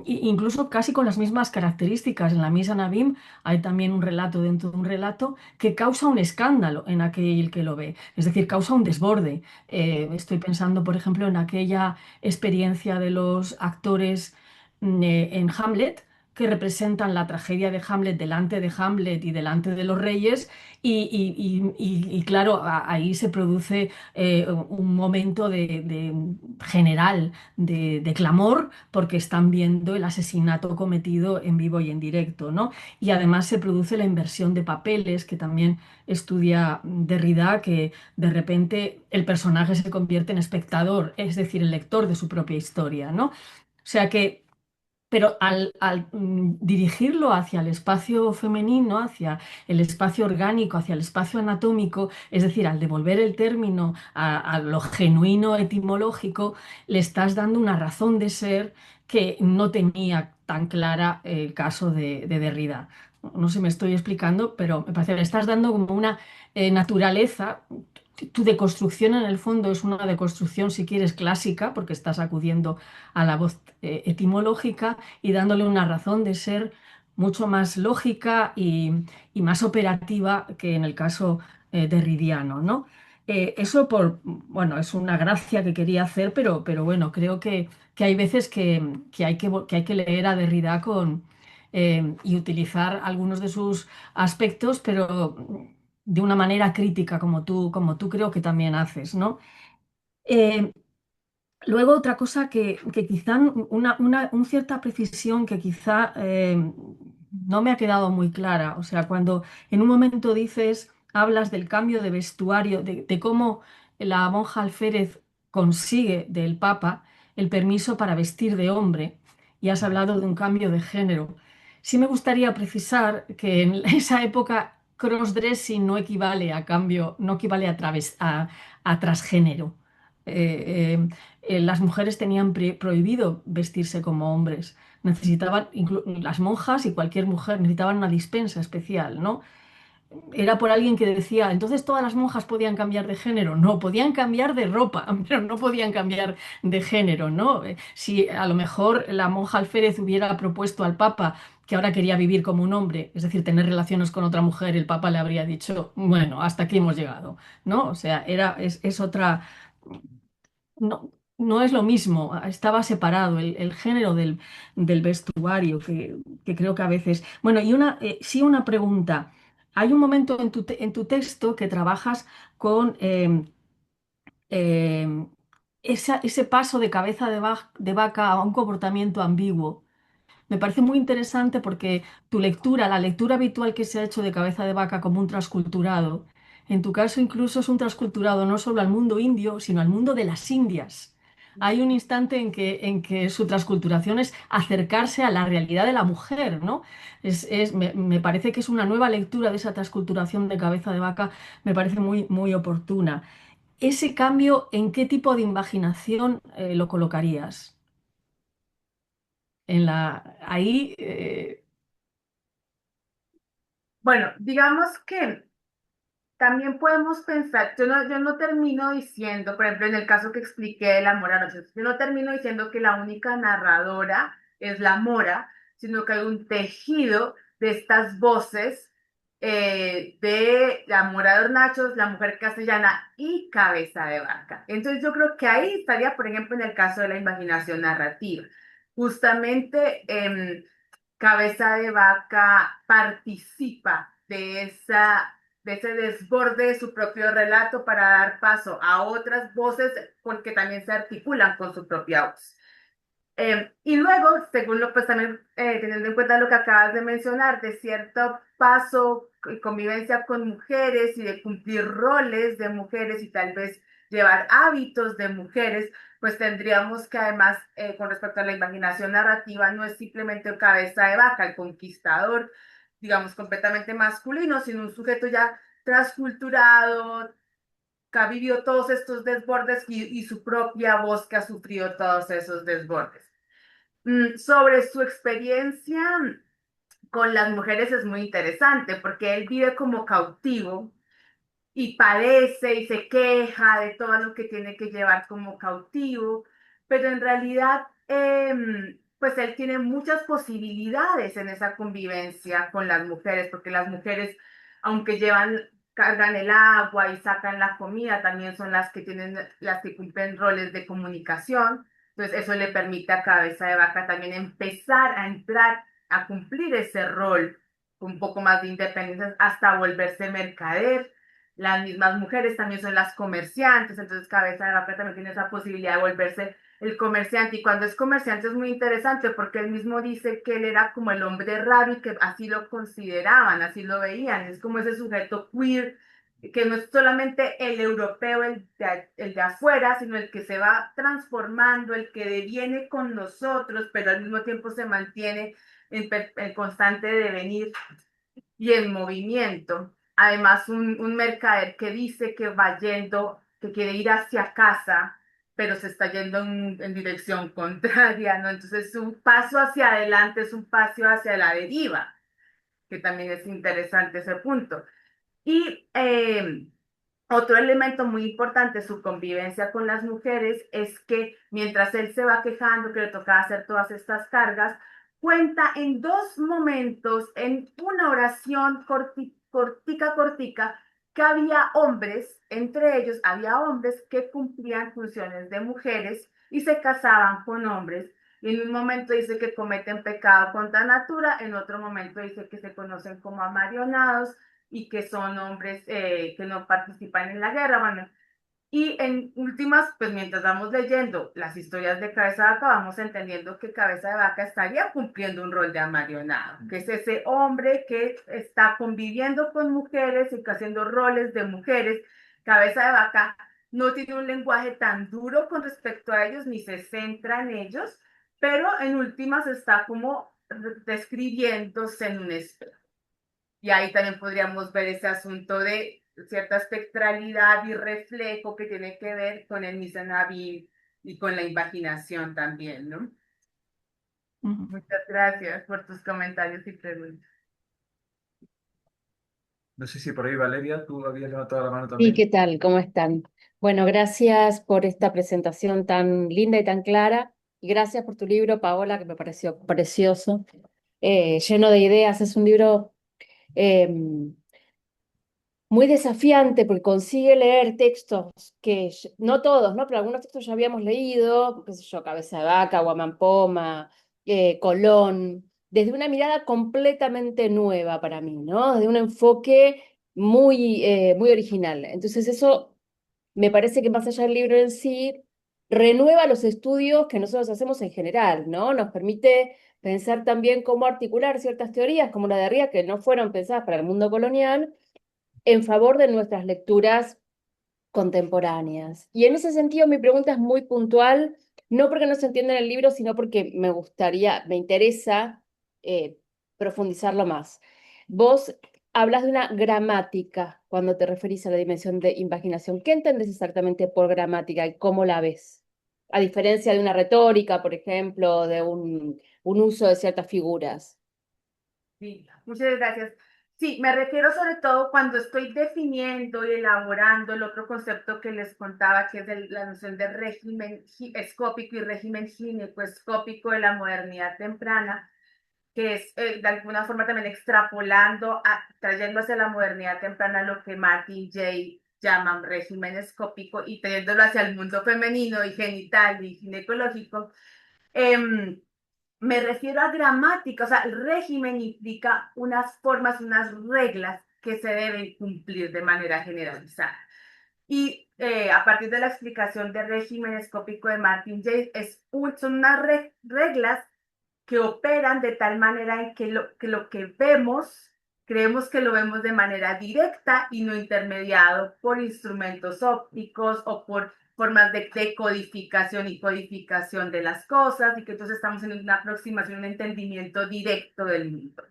incluso casi con las mismas características. En la Misa Nabim hay también un relato dentro de un relato que causa un escándalo en aquel que lo ve, es decir, causa un desborde. Estoy pensando, por ejemplo, en aquella experiencia de los actores en Hamlet, que representan la tragedia de Hamlet delante de Hamlet y delante de los reyes, y claro, ahí se produce un momento general de clamor porque están viendo el asesinato cometido en vivo y en directo, ¿no? Y además se produce la inversión de papeles que también estudia Derrida, que de repente el personaje se convierte en espectador, es decir, el lector de su propia historia, ¿no? O sea que pero al dirigirlo hacia el espacio femenino, hacia el espacio orgánico, hacia el espacio anatómico, es decir, al devolver el término a lo genuino etimológico, le estás dando una razón de ser que no tenía tan clara el caso de Derrida. No sé si me estoy explicando, pero me parece que le estás dando como una naturaleza. Tu deconstrucción en el fondo es una deconstrucción, si quieres, clásica, porque estás acudiendo a la voz etimológica y dándole una razón de ser mucho más lógica y más operativa que en el caso derridiano, ¿no? Bueno, es una gracia que quería hacer, pero bueno, creo que hay veces que hay que leer a Derrida y utilizar algunos de sus aspectos, pero de una manera crítica, como tú creo que también haces, ¿no? Eh, Luego otra cosa que quizá, una cierta precisión que quizá no me ha quedado muy clara. O sea, cuando en un momento hablas del cambio de vestuario, de cómo la monja alférez consigue del Papa el permiso para vestir de hombre, y has hablado de un cambio de género. Sí me gustaría precisar que en esa época crossdressing no equivale a cambio, no equivale a transgénero. Eh, las mujeres tenían prohibido vestirse como hombres. Las monjas y cualquier mujer necesitaban una dispensa especial, ¿no? era por alguien que decía, entonces todas las monjas podían cambiar de género. No, podían cambiar de ropa, pero no podían cambiar de género, ¿no? Si a lo mejor la monja alférez hubiera propuesto al Papa que ahora quería vivir como un hombre, es decir, tener relaciones con otra mujer, el Papa le habría dicho, bueno, hasta aquí hemos llegado, ¿no? O sea, es otra, no, no es lo mismo, estaba separado el género del vestuario, que creo que a veces... Bueno, y sí una pregunta. Hay un momento en tu texto que trabajas con eh, ese paso de cabeza de vaca a un comportamiento ambiguo. Me parece muy interesante porque tu lectura, la lectura habitual que se ha hecho de cabeza de vaca como un transculturado, en tu caso incluso es un transculturado no solo al mundo indio, sino al mundo de las Indias. Hay un instante en que su transculturación es acercarse a la realidad de la mujer, ¿no? Me parece que es una nueva lectura de esa transculturación de cabeza de vaca, me parece muy, muy oportuna. Ese cambio, ¿en qué tipo de imaginación lo colocarías? Ahí, Bueno, digamos que también podemos pensar, yo no termino diciendo, por ejemplo, en el caso que expliqué de la Mora Noches, yo no termino diciendo que la única narradora es la Mora, sino que hay un tejido de estas voces de la Mora de Hornachos, la mujer castellana y cabeza de vaca. Entonces yo creo que ahí estaría, por ejemplo, en el caso de la imaginación narrativa. Justamente cabeza de vaca participa de ese desborde de su propio relato para dar paso a otras voces porque también se articulan con su propia voz. Y luego, según lo pues también teniendo en cuenta lo que acabas de mencionar, de cierto paso y convivencia con mujeres y de cumplir roles de mujeres y tal vez llevar hábitos de mujeres, pues tendríamos que además, con respecto a la imaginación narrativa, no es simplemente un cabeza de vaca, el conquistador, digamos, completamente masculino, sino un sujeto ya transculturado, que ha vivido todos estos desbordes y su propia voz que ha sufrido todos esos desbordes. Sobre su experiencia con las mujeres es muy interesante porque él vive como cautivo y padece y se queja de todo lo que tiene que llevar como cautivo, pero en realidad, pues él tiene muchas posibilidades en esa convivencia con las mujeres, porque las mujeres, aunque cargan el agua y sacan la comida, también son las que cumplen roles de comunicación. Entonces eso le permite a Cabeza de Vaca también empezar a entrar a cumplir ese rol con un poco más de independencia hasta volverse mercader. Las mismas mujeres también son las comerciantes, entonces Cabeza de Vaca también tiene esa posibilidad de volverse el comerciante. Y cuando es comerciante es muy interesante porque él mismo dice que él era como el hombre raro y que así lo consideraban, así lo veían. Es como ese sujeto queer que no es solamente el europeo, el de afuera, sino el que se va transformando, el que deviene con nosotros, pero al mismo tiempo se mantiene en constante devenir y en movimiento. Además, un mercader que dice que va yendo, que quiere ir hacia casa, pero se está yendo en dirección contraria, ¿no? Entonces, un paso hacia adelante es un paso hacia la deriva, que también es interesante ese punto. Y otro elemento muy importante de su convivencia con las mujeres es que mientras él se va quejando que le tocaba hacer todas estas cargas, cuenta en dos momentos, en una oración cortica, que había hombres, entre ellos había hombres que cumplían funciones de mujeres y se casaban con hombres. Y en un momento dice que cometen pecado contra natura, en otro momento dice que se conocen como amarionados y que son hombres que no participan en la guerra. Bueno, y en últimas, pues mientras vamos leyendo las historias de Cabeza de Vaca, vamos entendiendo que Cabeza de Vaca estaría cumpliendo un rol de amarionado, que es ese hombre que está conviviendo con mujeres y haciendo roles de mujeres. Cabeza de Vaca no tiene un lenguaje tan duro con respecto a ellos, ni se centra en ellos, pero en últimas está como describiéndose en un espejo. Y ahí también podríamos ver ese asunto de cierta espectralidad y reflejo que tiene que ver con el Misanabi y con la imaginación también, ¿no? ujú. Muchas gracias por tus comentarios y preguntas. No sé si por ahí, Valeria, tú habías levantado la mano Sí, también. ¿qué tal? ¿Cómo están? Bueno, gracias por esta presentación tan linda y tan clara. Y gracias por tu libro, Paola, que me pareció precioso, lleno de ideas. Es un libro eh, muy desafiante porque consigue leer textos que, no todos, ¿no? Pero algunos textos ya habíamos leído, qué sé yo, Cabeza de Vaca, Guamampoma, Colón, desde una mirada completamente nueva para mí, ¿no? De un enfoque muy original. Entonces eso me parece que más allá del libro en sí, renueva los estudios que nosotros hacemos en general, ¿no? Nos permite pensar también cómo articular ciertas teorías, como la de Arriaga, que no fueron pensadas para el mundo colonial, en favor de nuestras lecturas contemporáneas. Y en ese sentido mi pregunta es muy puntual, no porque no se entienda en el libro, sino porque me interesa eh, profundizarlo más. Vos hablas de una gramática cuando te referís a la dimensión de imaginación. ¿Qué entendés exactamente por gramática y cómo la ves? A diferencia de una retórica, por ejemplo, de un uso de ciertas figuras. Sí, muchas gracias. Sí, me refiero sobre todo cuando estoy definiendo y elaborando el otro concepto que les contaba, que es la noción de régimen escópico y régimen ginecoescópico de la modernidad temprana, que es de alguna forma también extrapolando, trayendo hacia la modernidad temprana lo que Martin Jay llaman régimen escópico y trayéndolo hacia el mundo femenino y genital y ginecológico. Em, Me refiero a gramática, o sea, el régimen implica unas formas, unas reglas que se deben cumplir de manera generalizada. Y a partir de la explicación del régimen escópico de Martin Jay, son unas reglas que operan de tal manera en que lo que vemos, creemos que lo vemos de manera directa y no intermediado por instrumentos ópticos o por formas de decodificación y codificación de las cosas, y que entonces estamos en una aproximación, un entendimiento directo del mundo.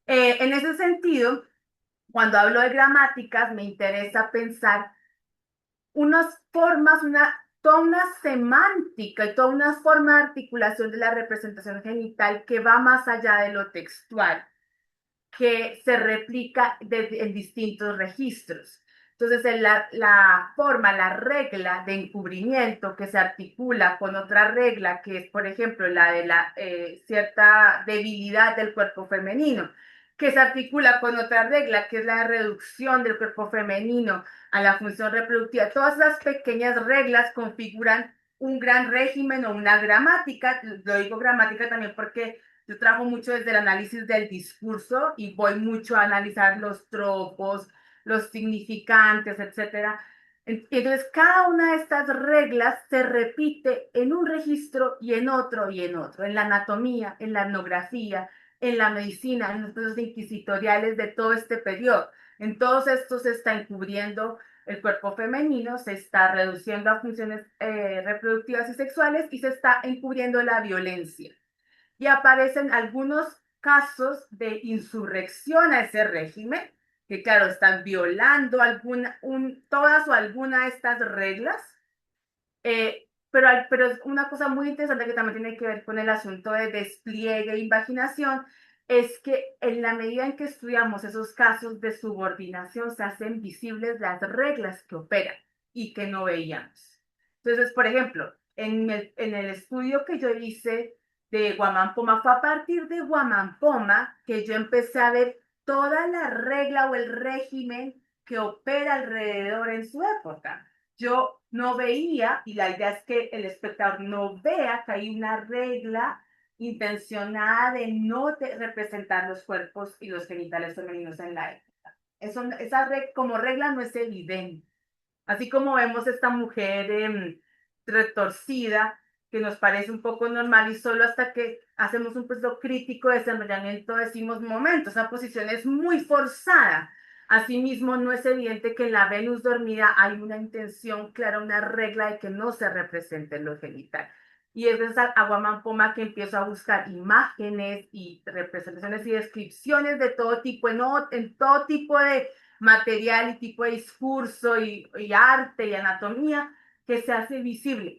En ese sentido, cuando hablo de gramáticas, me interesa pensar unas formas, toda una semántica y toda una forma de articulación de la representación genital que va más allá de lo textual, que se replica en distintos registros. Entonces, la forma, la regla de encubrimiento que se articula con otra regla, que es, por ejemplo, la de la cierta debilidad del cuerpo femenino, que se articula con otra regla, que es la reducción del cuerpo femenino a la función reproductiva. Todas las pequeñas reglas configuran un gran régimen o una gramática. Lo digo gramática también porque yo trabajo mucho desde el análisis del discurso y voy mucho a analizar los tropos, los significantes, etcétera. Entonces, cada una de estas reglas se repite en un registro y en otro y en otro, en la anatomía, en la etnografía, en la medicina, en los procesos inquisitoriales de todo este periodo. En todos estos se está encubriendo el cuerpo femenino, se está reduciendo a funciones reproductivas y sexuales y se está encubriendo la violencia. Y aparecen algunos casos de insurrección a ese régimen, que claro, están violando todas o alguna de estas reglas, pero es una cosa muy interesante que también tiene que ver con el asunto de despliegue e imaginación, es que en la medida en que estudiamos esos casos de subordinación, se hacen visibles las reglas que operan y que no veíamos. Entonces, por ejemplo, en el estudio que yo hice de Guamampoma, fue a partir de Guamampoma que yo empecé a ver toda la regla o el régimen que opera alrededor en su época. Yo no veía, y la idea es que el espectador no vea que hay una regla intencionada de no representar los cuerpos y los genitales femeninos en la época. Como regla no es evidente. Así como vemos esta mujer retorcida, que nos parece un poco normal y solo hasta que hacemos un proceso crítico de desenvolvimiento decimos, momento, esa posición es muy forzada. Asimismo, no es evidente que en la Venus dormida hay una intención clara, una regla de que no se represente lo genital. Y es esa Aguamampoma que empiezo a buscar imágenes y representaciones y descripciones de todo tipo, en todo tipo de material y tipo de discurso y arte y anatomía, que se hace visible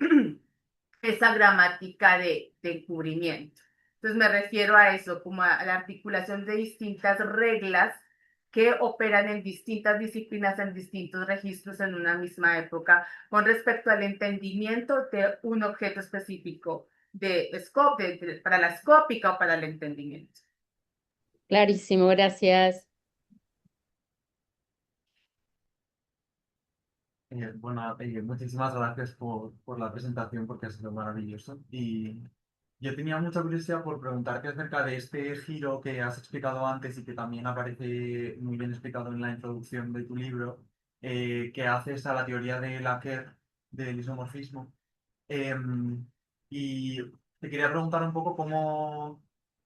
esa gramática de encubrimiento. Entonces me refiero a eso, como a la articulación de distintas reglas que operan en distintas disciplinas, en distintos registros en una misma época, con respecto al entendimiento de un objeto específico para la escópica o para el entendimiento. Clarísimo, gracias. Bueno, muchísimas gracias por la presentación porque ha sido maravilloso. Y yo tenía mucha curiosidad por preguntarte acerca de este giro que has explicado antes y que también aparece muy bien explicado en la introducción de tu libro, que haces a la teoría de Laqueur del isomorfismo. Em, y te quería preguntar un poco cómo,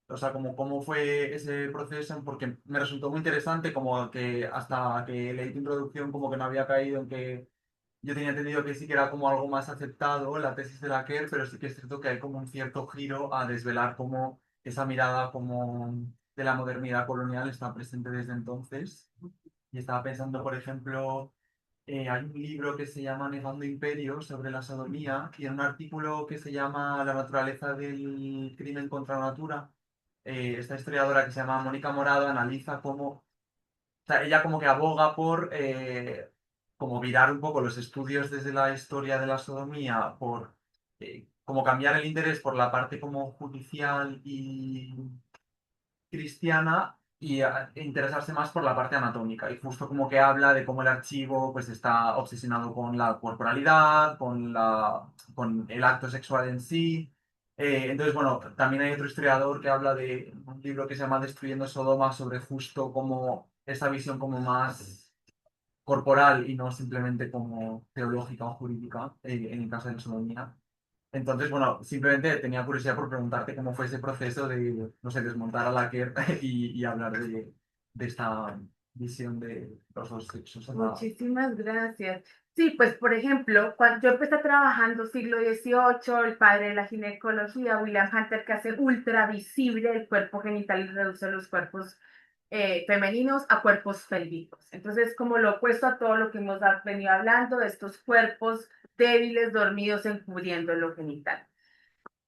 o sea, cómo fue ese proceso, porque me resultó muy interesante, como que hasta que leí tu introducción, como que no había caído en que yo tenía entendido que sí que era como algo más aceptado la tesis de Laqueur, pero sí que es cierto que hay como un cierto giro a desvelar cómo esa mirada como de la modernidad colonial está presente desde entonces. Y estaba pensando, por ejemplo, hay un libro que se llama Negando Imperios sobre la sodomía y en un artículo que se llama La naturaleza del crimen contra la natura, esta historiadora que se llama Mónica Morado analiza cómo, o sea, ella como que aboga por como virar un poco los estudios desde la historia de la sodomía, por como cambiar el interés por la parte como judicial y cristiana y interesarse más por la parte anatómica. Y justo como que habla de cómo el archivo pues está obsesionado con la corporalidad, con el acto sexual en sí. Entonces, bueno, también hay otro historiador que habla de un libro que se llama Destruyendo Sodoma sobre justo como esa visión como más corporal y no simplemente como teológica o jurídica en el caso de la sodomía. Entonces, bueno, simplemente tenía curiosidad por preguntarte cómo fue ese proceso de, no sé, desmontar a Laqueur y hablar de esta visión de los dos sexos en la... Muchísimas gracias. Sí, pues por ejemplo, cuando yo empecé trabajando siglo XVIII, el padre de la ginecología, William Hunter, que hace ultra visible el cuerpo genital y reduce los cuerpos femeninos a cuerpos pélvicos. Entonces, como lo opuesto a todo lo que hemos venido hablando, de estos cuerpos débiles, dormidos, encubriendo lo genital.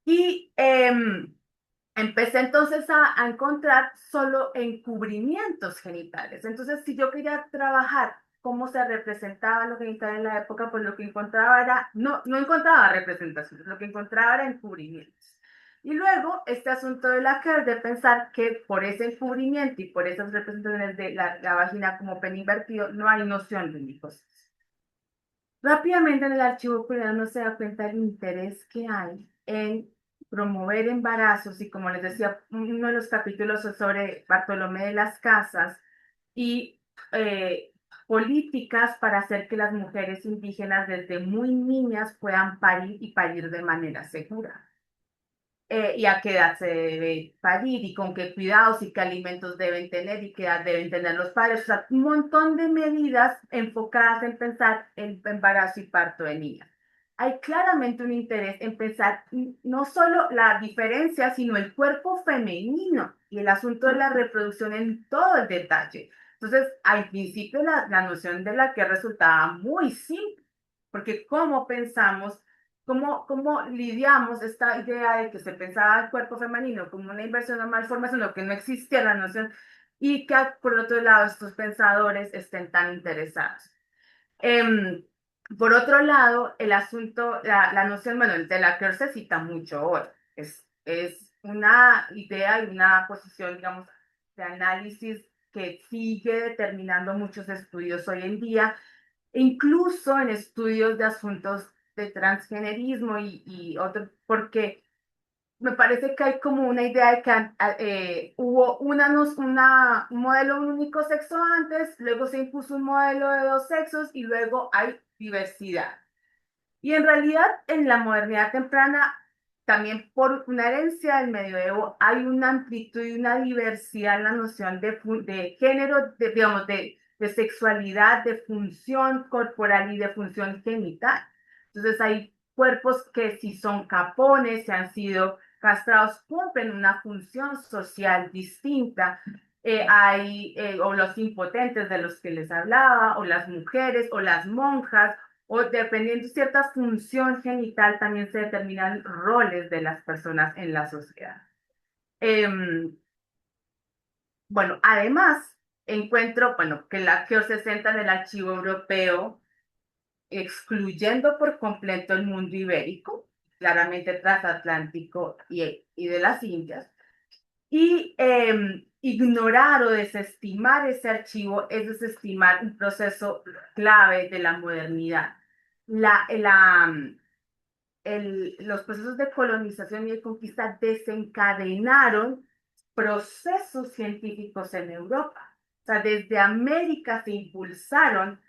Y empecé entonces a encontrar solo encubrimientos genitales. Entonces, si yo quería trabajar cómo se representaba lo genital en la época, pues lo que encontraba era, no encontraba representaciones, lo que encontraba era encubrimientos. Y luego, este asunto de Laqueur, de pensar que por ese encubrimiento y por esas representaciones de la vagina como pene invertido, no hay noción de micosis. Rápidamente en el archivo coreano se da cuenta del interés que hay en promover embarazos y como les decía, uno de los capítulos es sobre Bartolomé de las Casas y políticas para hacer que las mujeres indígenas desde muy niñas puedan parir y parir de manera segura. Y a qué edad se debe parir y con qué cuidados y qué alimentos deben tener y qué edad deben tener los padres. O sea, un montón de medidas enfocadas en pensar el embarazo y parto de niñas. Hay claramente un interés en pensar no solo la diferencia, sino el cuerpo femenino y el asunto de la reproducción en todo el detalle. Entonces, al principio la noción de la que resultaba muy simple, porque ¿cómo pensamos cómo lidiamos esta idea de que se pensaba el cuerpo femenino como una inversión o malformación, o que no existía la noción, y que por otro lado estos pensadores estén tan interesados? Por otro lado, el asunto, la noción, bueno, de la que se cita mucho hoy, es una idea y una posición, digamos, de análisis que sigue determinando muchos estudios hoy en día, incluso en estudios de asuntos de transgenerismo y otro, porque me parece que hay como una idea de que hubo un modelo de un único sexo antes, luego se impuso un modelo de dos sexos y luego hay diversidad. Y en realidad en la modernidad temprana, también por una herencia del medioevo, hay una amplitud y una diversidad en la noción de género, digamos, de sexualidad, de función corporal y de función genital. Entonces hay cuerpos que si son capones, si han sido castrados, cumplen una función social distinta. O los impotentes de los que les hablaba, o las mujeres, o las monjas, o dependiendo de cierta función genital, también se determinan roles de las personas en la sociedad. Bueno, además, encuentro, bueno, que la Geo60 del Archivo Europeo, excluyendo por completo el mundo ibérico, claramente transatlántico y de las Indias, y ignorar o desestimar ese archivo es desestimar un proceso clave de la modernidad. Los procesos de colonización y de conquista desencadenaron procesos científicos en Europa. O sea, desde América se impulsaron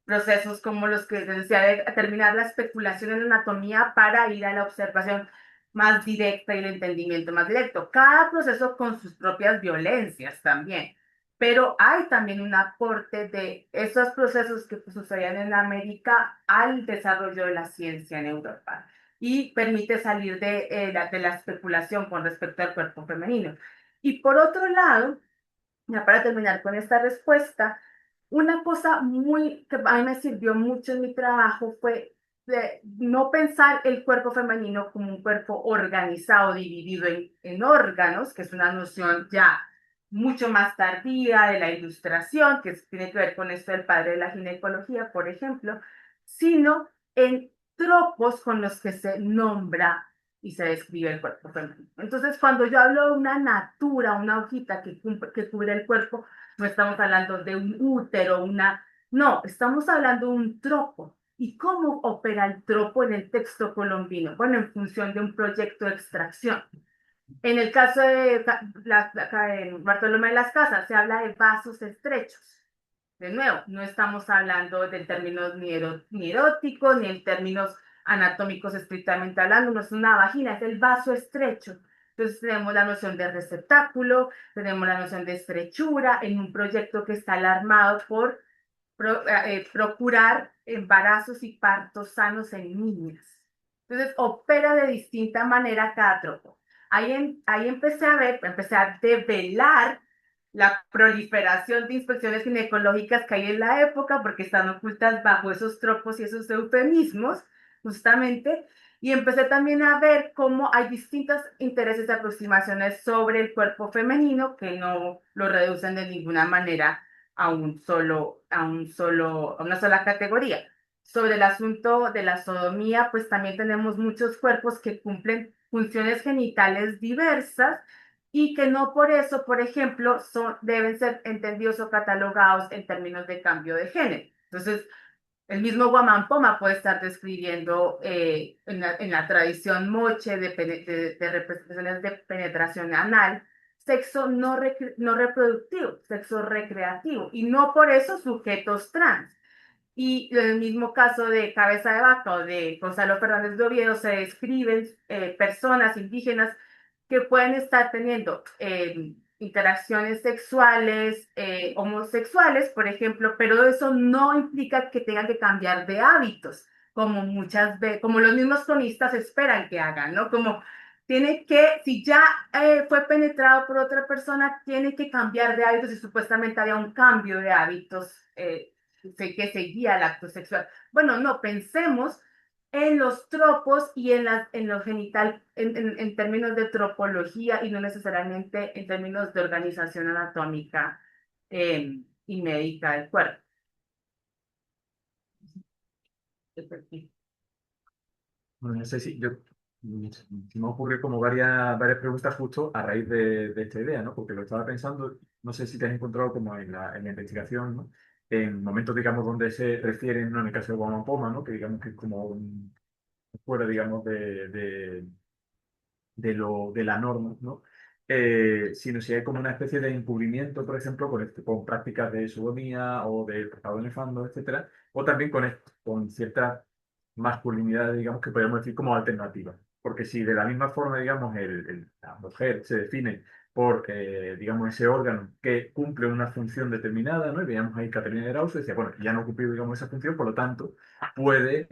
procesos como los que decía de terminar la especulación en anatomía para ir a la observación más directa y el entendimiento más directo. Cada proceso con sus propias violencias también. Pero hay también un aporte de esos procesos que sucedían en América al desarrollo de la ciencia en Europa y permite salir de la especulación con respecto al cuerpo femenino. Y por otro lado, ya para terminar con esta respuesta, una cosa que a mí me sirvió mucho en mi trabajo fue de no pensar el cuerpo femenino como un cuerpo organizado, dividido en órganos, que es una noción ya mucho más tardía de la ilustración, que tiene que ver con esto del padre de la ginecología, por ejemplo, sino en tropos con los que se nombra y se describe el cuerpo femenino. Entonces, cuando yo hablo de una natura, una hojita que cubre el cuerpo, no estamos hablando de un útero, no, estamos hablando de un tropo. ¿Y cómo opera el tropo en el texto colombino? Bueno, en función de un proyecto de extracción. En el caso de Bartolomé de las Casas, se habla de vasos estrechos. De nuevo, no estamos hablando de términos ni eróticos, ni en términos anatómicos estrictamente hablando, no es una vagina, es el vaso estrecho. Entonces tenemos la noción de receptáculo, tenemos la noción de estrechura en un proyecto que está alarmado por procurar embarazos y partos sanos en niñas. Entonces opera de distinta manera cada tropo. Ahí empecé a develar la proliferación de inspecciones ginecológicas que hay en la época, porque están ocultas bajo esos tropos y esos eufemismos, justamente, y empecé también a ver cómo hay distintos intereses de aproximaciones sobre el cuerpo femenino que no lo reducen de ninguna manera a una sola categoría. Sobre el asunto de la sodomía, pues también tenemos muchos cuerpos que cumplen funciones genitales diversas y que no por eso, por ejemplo, deben ser entendidos o catalogados en términos de cambio de género. Entonces, el mismo Guamampoma puede estar describiendo en la tradición moche de representaciones de penetración anal, sexo no reproductivo, sexo recreativo, y no por eso sujetos trans. Y en el mismo caso de Cabeza de Vaca o de Gonzalo Fernández de Oviedo se describen personas indígenas que pueden estar teniendo interacciones sexuales, homosexuales, por ejemplo, pero eso no implica que tengan que cambiar de hábitos, como muchas veces, como los mismos cronistas esperan que hagan, ¿no? Como tiene que, si ya fue penetrado por otra persona, tiene que cambiar de hábitos y supuestamente había un cambio de hábitos que seguía el acto sexual. Bueno, no, pensemos en los tropos y en lo genital en términos de tropología y no necesariamente en términos de organización anatómica y médica del cuerpo. Bueno, no sé si yo se me ocurrió como varias preguntas justo a raíz de esta idea, ¿no? Porque lo estaba pensando, no sé si te has encontrado como en la investigación, ¿no? En momentos, digamos, donde se refieren, ¿no? En el caso de Guamapoma, ¿no? Que digamos que es como fuera, digamos, de la norma, ¿no? Sino si hay como una especie de encubrimiento, por ejemplo, con prácticas de sodomía o de tratado de nefando, etcétera, o también con cierta masculinidad, digamos, que podríamos decir como alternativa. Porque si de la misma forma, digamos, la mujer se define por, digamos, ese órgano que cumple una función determinada, ¿no? Y veíamos ahí Caterina de Rauso, decía, bueno, ya no ha cumplido, digamos, esa función, por lo tanto, puede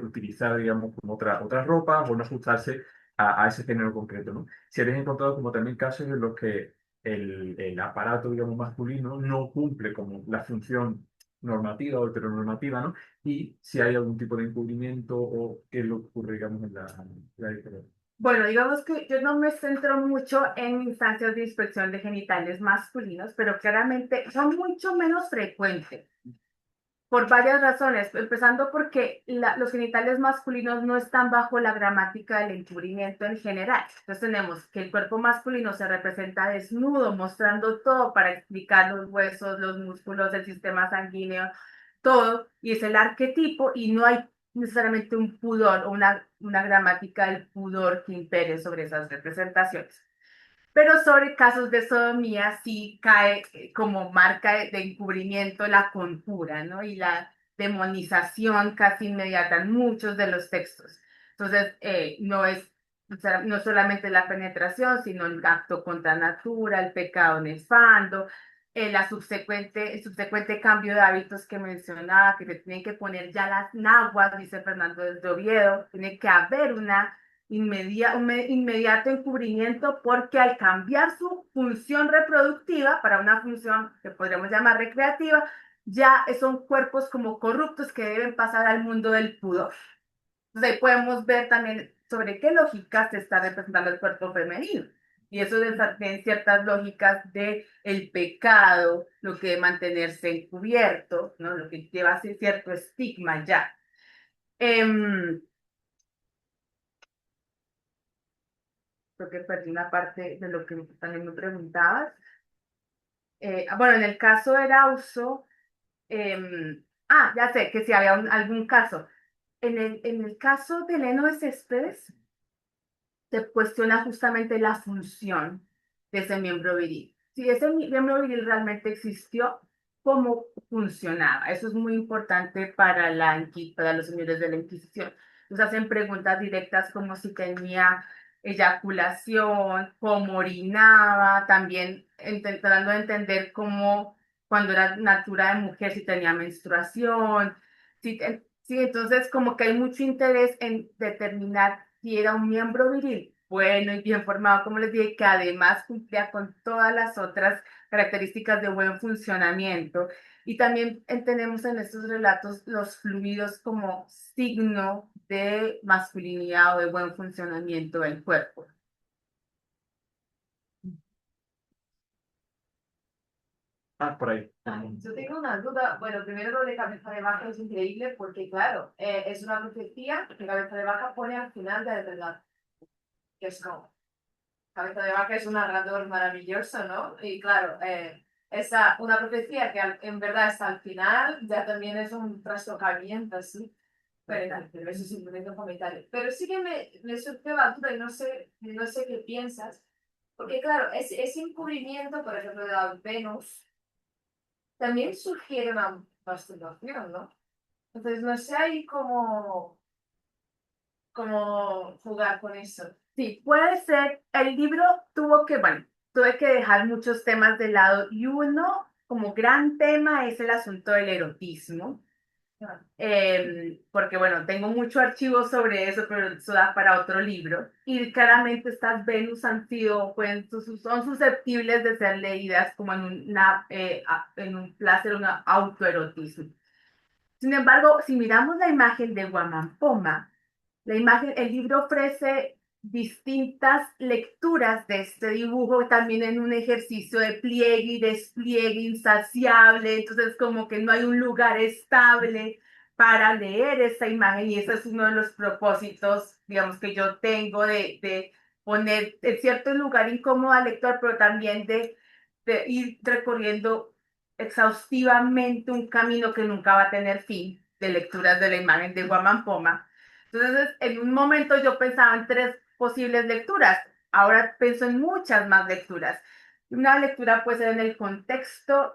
utilizar, digamos, como otras ropas o no ajustarse a ese género concreto, ¿no? Si habéis encontrado como también casos en los que el aparato, digamos, masculino no cumple como la función normativa o heteronormativa, ¿no? Y si hay algún tipo de encubrimiento o qué es lo que ocurre, digamos, en la diferencia. Bueno, digamos que yo no me centro mucho en instancias de inspección de genitales masculinos, pero claramente son mucho menos frecuentes. Por varias razones, empezando porque los genitales masculinos no están bajo la gramática del encubrimiento en general. Entonces tenemos que el cuerpo masculino se representa desnudo, mostrando todo para explicar los huesos, los músculos, el sistema sanguíneo, todo, y es el arquetipo y no hay necesariamente un pudor o una gramática del pudor que impere sobre esas representaciones. Pero sobre casos de sodomía sí cae como marca de encubrimiento la conjura, ¿no? Y la demonización casi inmediata en muchos de los textos. Entonces, no es no solamente la penetración, sino el acto contra natura, el pecado nefando, el subsecuente cambio de hábitos que mencionaba, que se tienen que poner ya las naguas, dice Fernando de Oviedo, tiene que haber un inmediato encubrimiento porque al cambiar su función reproductiva para una función que podríamos llamar recreativa, ya son cuerpos como corruptos que deben pasar al mundo del pudor. Entonces ahí podemos ver también sobre qué lógica se está representando el cuerpo femenino. Y eso tiene ciertas lógicas de el pecado, lo que debe mantenerse encubierto, ¿no? Lo que lleva a cierto estigma ya. Creo que perdí una parte de lo que también me preguntabas. Bueno, en el caso de Erauso, ya sé que si había algún caso. En el caso de Leno de Céspedes, se cuestiona justamente la función de ese miembro viril. Si ese miembro viril realmente existió, cómo funcionaba. Eso es muy importante para los señores de la Inquisición. Nos hacen preguntas directas como si tenía eyaculación, cómo orinaba, también tratando de entender cómo cuando era natura de mujer, si tenía menstruación. Sí, entonces como que hay mucho interés en determinar si era un miembro viril bueno y bien formado, como les dije, que además cumplía con todas las otras características de buen funcionamiento. Y también tenemos en estos relatos los fluidos como signo de masculinidad o de buen funcionamiento del cuerpo. Por ahí. Yo tengo una duda. Bueno, primero lo de cabeza de vaca es increíble porque, claro, es una profecía que cabeza de vaca pone al final de verdad. Que es como, cabeza de vaca es un narrador maravilloso, ¿no? Y claro, una profecía que en verdad está al final, ya también es un trastocamiento, ¿sí? Pero eso es simplemente un comentario. Pero sí que me surgió la duda y no sé qué piensas. Porque claro, ese encubrimiento, por ejemplo, de la Venus, también sugiere una masturbación, ¿no? Entonces, no sé ahí cómo jugar con eso. Sí, puede ser. El libro tuve que dejar muchos temas de lado y uno como gran tema es el asunto del erotismo. Porque bueno, tengo mucho archivo sobre eso, pero eso da para otro libro. Y claramente estas Venus son susceptibles de ser leídas como en un placer, un autoerotismo. Sin embargo, si miramos la imagen de Guamampoma, el libro ofrece distintas lecturas de este dibujo, también en un ejercicio de pliegue y despliegue insaciable, entonces como que no hay un lugar estable para leer esta imagen y ese es uno de los propósitos, digamos, que yo tengo de poner en cierto lugar incómodo al lector, pero también de ir recorriendo exhaustivamente un camino que nunca va a tener fin de lecturas de la imagen de Guamampoma. Entonces, en un momento yo pensaba en 3 posibles lecturas, ahora pienso en muchas más lecturas. Una lectura puede ser en el contexto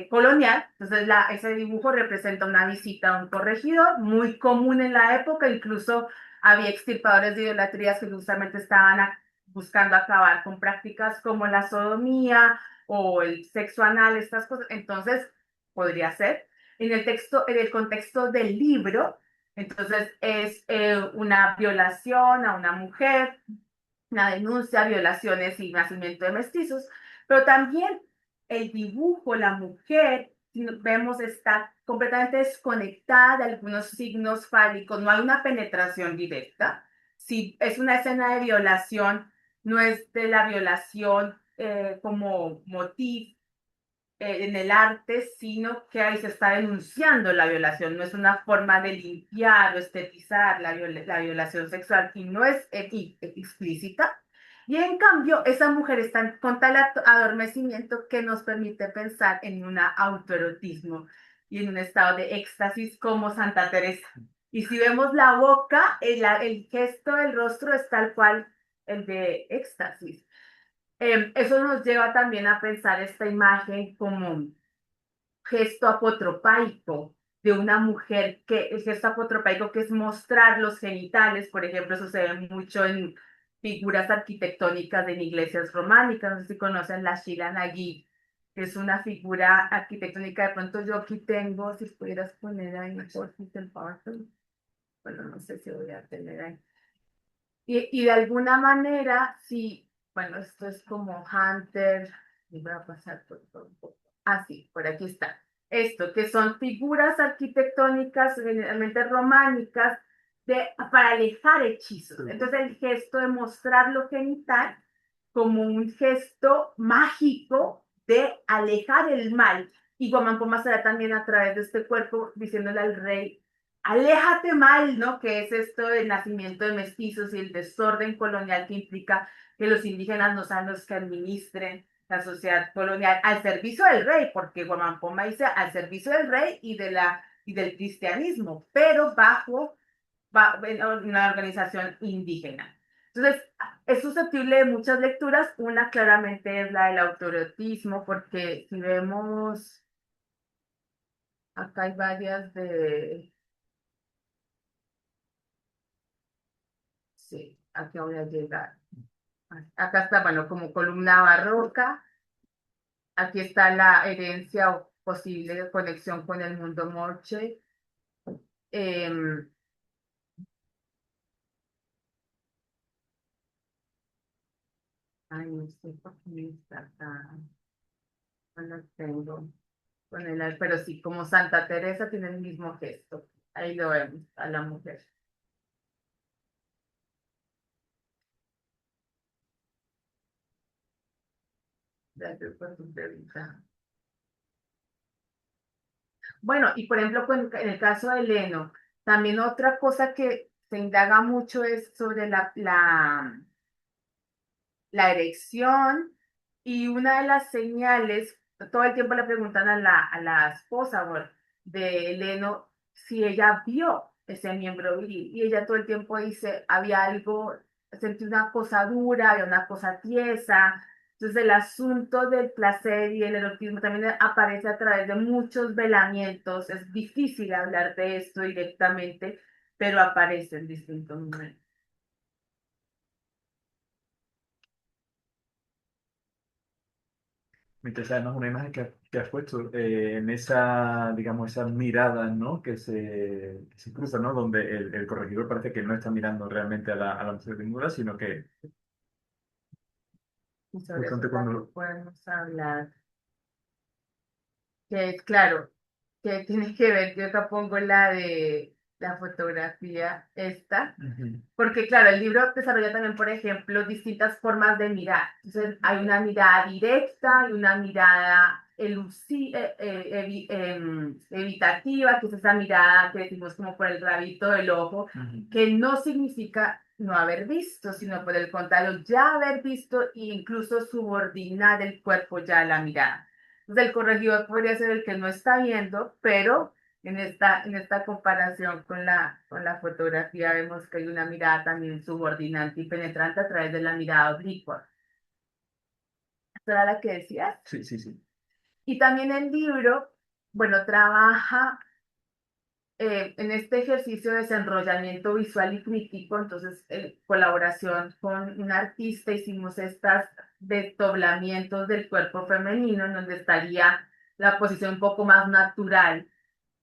colonial, entonces ese dibujo representa una visita a un corregidor, muy común en la época, incluso había extirpadores de idolatrías que justamente estaban buscando acabar con prácticas como la sodomía o el sexo anal, estas cosas, entonces podría ser. En el contexto del libro, entonces es una violación a una mujer, una denuncia, violaciones y nacimiento de mestizos, pero también el dibujo, la mujer, si vemos, está completamente desconectada de algunos signos fálicos, no hay una penetración directa, si es una escena de violación, no es de la violación como motivo en el arte, sino que ahí se está denunciando la violación, no es una forma de limpiar o estetizar la violación sexual y no es explícita. Y en cambio, esa mujer está con tal adormecimiento que nos permite pensar en un autoerotismo y en un estado de éxtasis como Santa Teresa. Y si vemos la boca, el gesto del rostro es tal cual el de éxtasis. Eso nos lleva también a pensar esta imagen como un gesto apotropaico de una mujer, que el gesto apotropaico que es mostrar los genitales, por ejemplo, eso se ve mucho en figuras arquitectónicas de iglesias románicas, no sé si conocen la Sheila Nagui, que es una figura arquitectónica, de pronto yo aquí tengo, si pudieras poner ahí, por el PowerPoint, bueno, no sé si voy a tener ahí. Y de alguna manera, sí, bueno, esto es como Hunter, y voy a pasar por todo. Así, por aquí está. Esto, que son figuras arquitectónicas, generalmente románicas, para alejar hechizos. Entonces, el gesto de mostrar lo genital como un gesto mágico de alejar el mal. Y Guamán Poma será también a través de este cuerpo diciéndole al rey, aléjate mal, ¿no? Que es esto del nacimiento de mestizos y el desorden colonial que implica que los indígenas no sean los que administren la sociedad colonial al servicio del rey, porque Guamán Poma dice al servicio del rey y del cristianismo, pero bajo una organización indígena. Entonces, es susceptible de muchas lecturas. Una claramente es la del autoerotismo, porque si vemos, acá hay varias de... Sí, aquí voy a llegar. Acá está, bueno, como columna barroca. Aquí está la herencia o posible conexión con el mundo morche. Eh, ay, no sé por qué está acá. No lo tengo. Pero sí, como Santa Teresa tiene el mismo gesto. Ahí lo vemos, a la mujer. Gracias por tu pregunta. Bueno, y por ejemplo, en el caso de Leno, también otra cosa que se indaga mucho es sobre la erección, y una de las señales, todo el tiempo le preguntan a la esposa de Leno si ella vio ese miembro viril, y ella todo el tiempo dice, había algo, sentí una cosa dura, había una cosa tiesa. Entonces el asunto del placer y el erotismo también aparece a través de muchos velamientos. Es difícil hablar de esto directamente, pero aparece en distintos momentos. Me interesa además una imagen que has puesto en esa, digamos, esas miradas, ¿no? Que se cruzan, ¿no? Donde el corregidor parece que no está mirando realmente a la mujer desnuda, sino que Y sobre eso justamente también cuando... podemos hablar. Que es claro, que tiene que ver, yo acá pongo la de la fotografía esta, Ujú. porque claro, el libro desarrolla también, por ejemplo, distintas formas de mirar. Entonces, hay una mirada directa, hay una mirada evitativa, que es esa mirada que decimos como por el rabito del ojo, Ujú. que no significa no haber visto, sino por el contrario, ya haber visto e incluso subordinar el cuerpo ya a la mirada. Entonces, el corregidor podría ser el que no está viendo, pero en esta comparación con la fotografía vemos que hay una mirada también subordinante y penetrante a través de la mirada oblicua. ¿Esta era la que decías? Sí, sí, sí. Y también el libro, bueno, trabaja en este ejercicio de desenrollamiento visual y crítico. Entonces, en colaboración con un artista, hicimos estos desdoblamientos del cuerpo femenino, en donde estaría la posición un poco más natural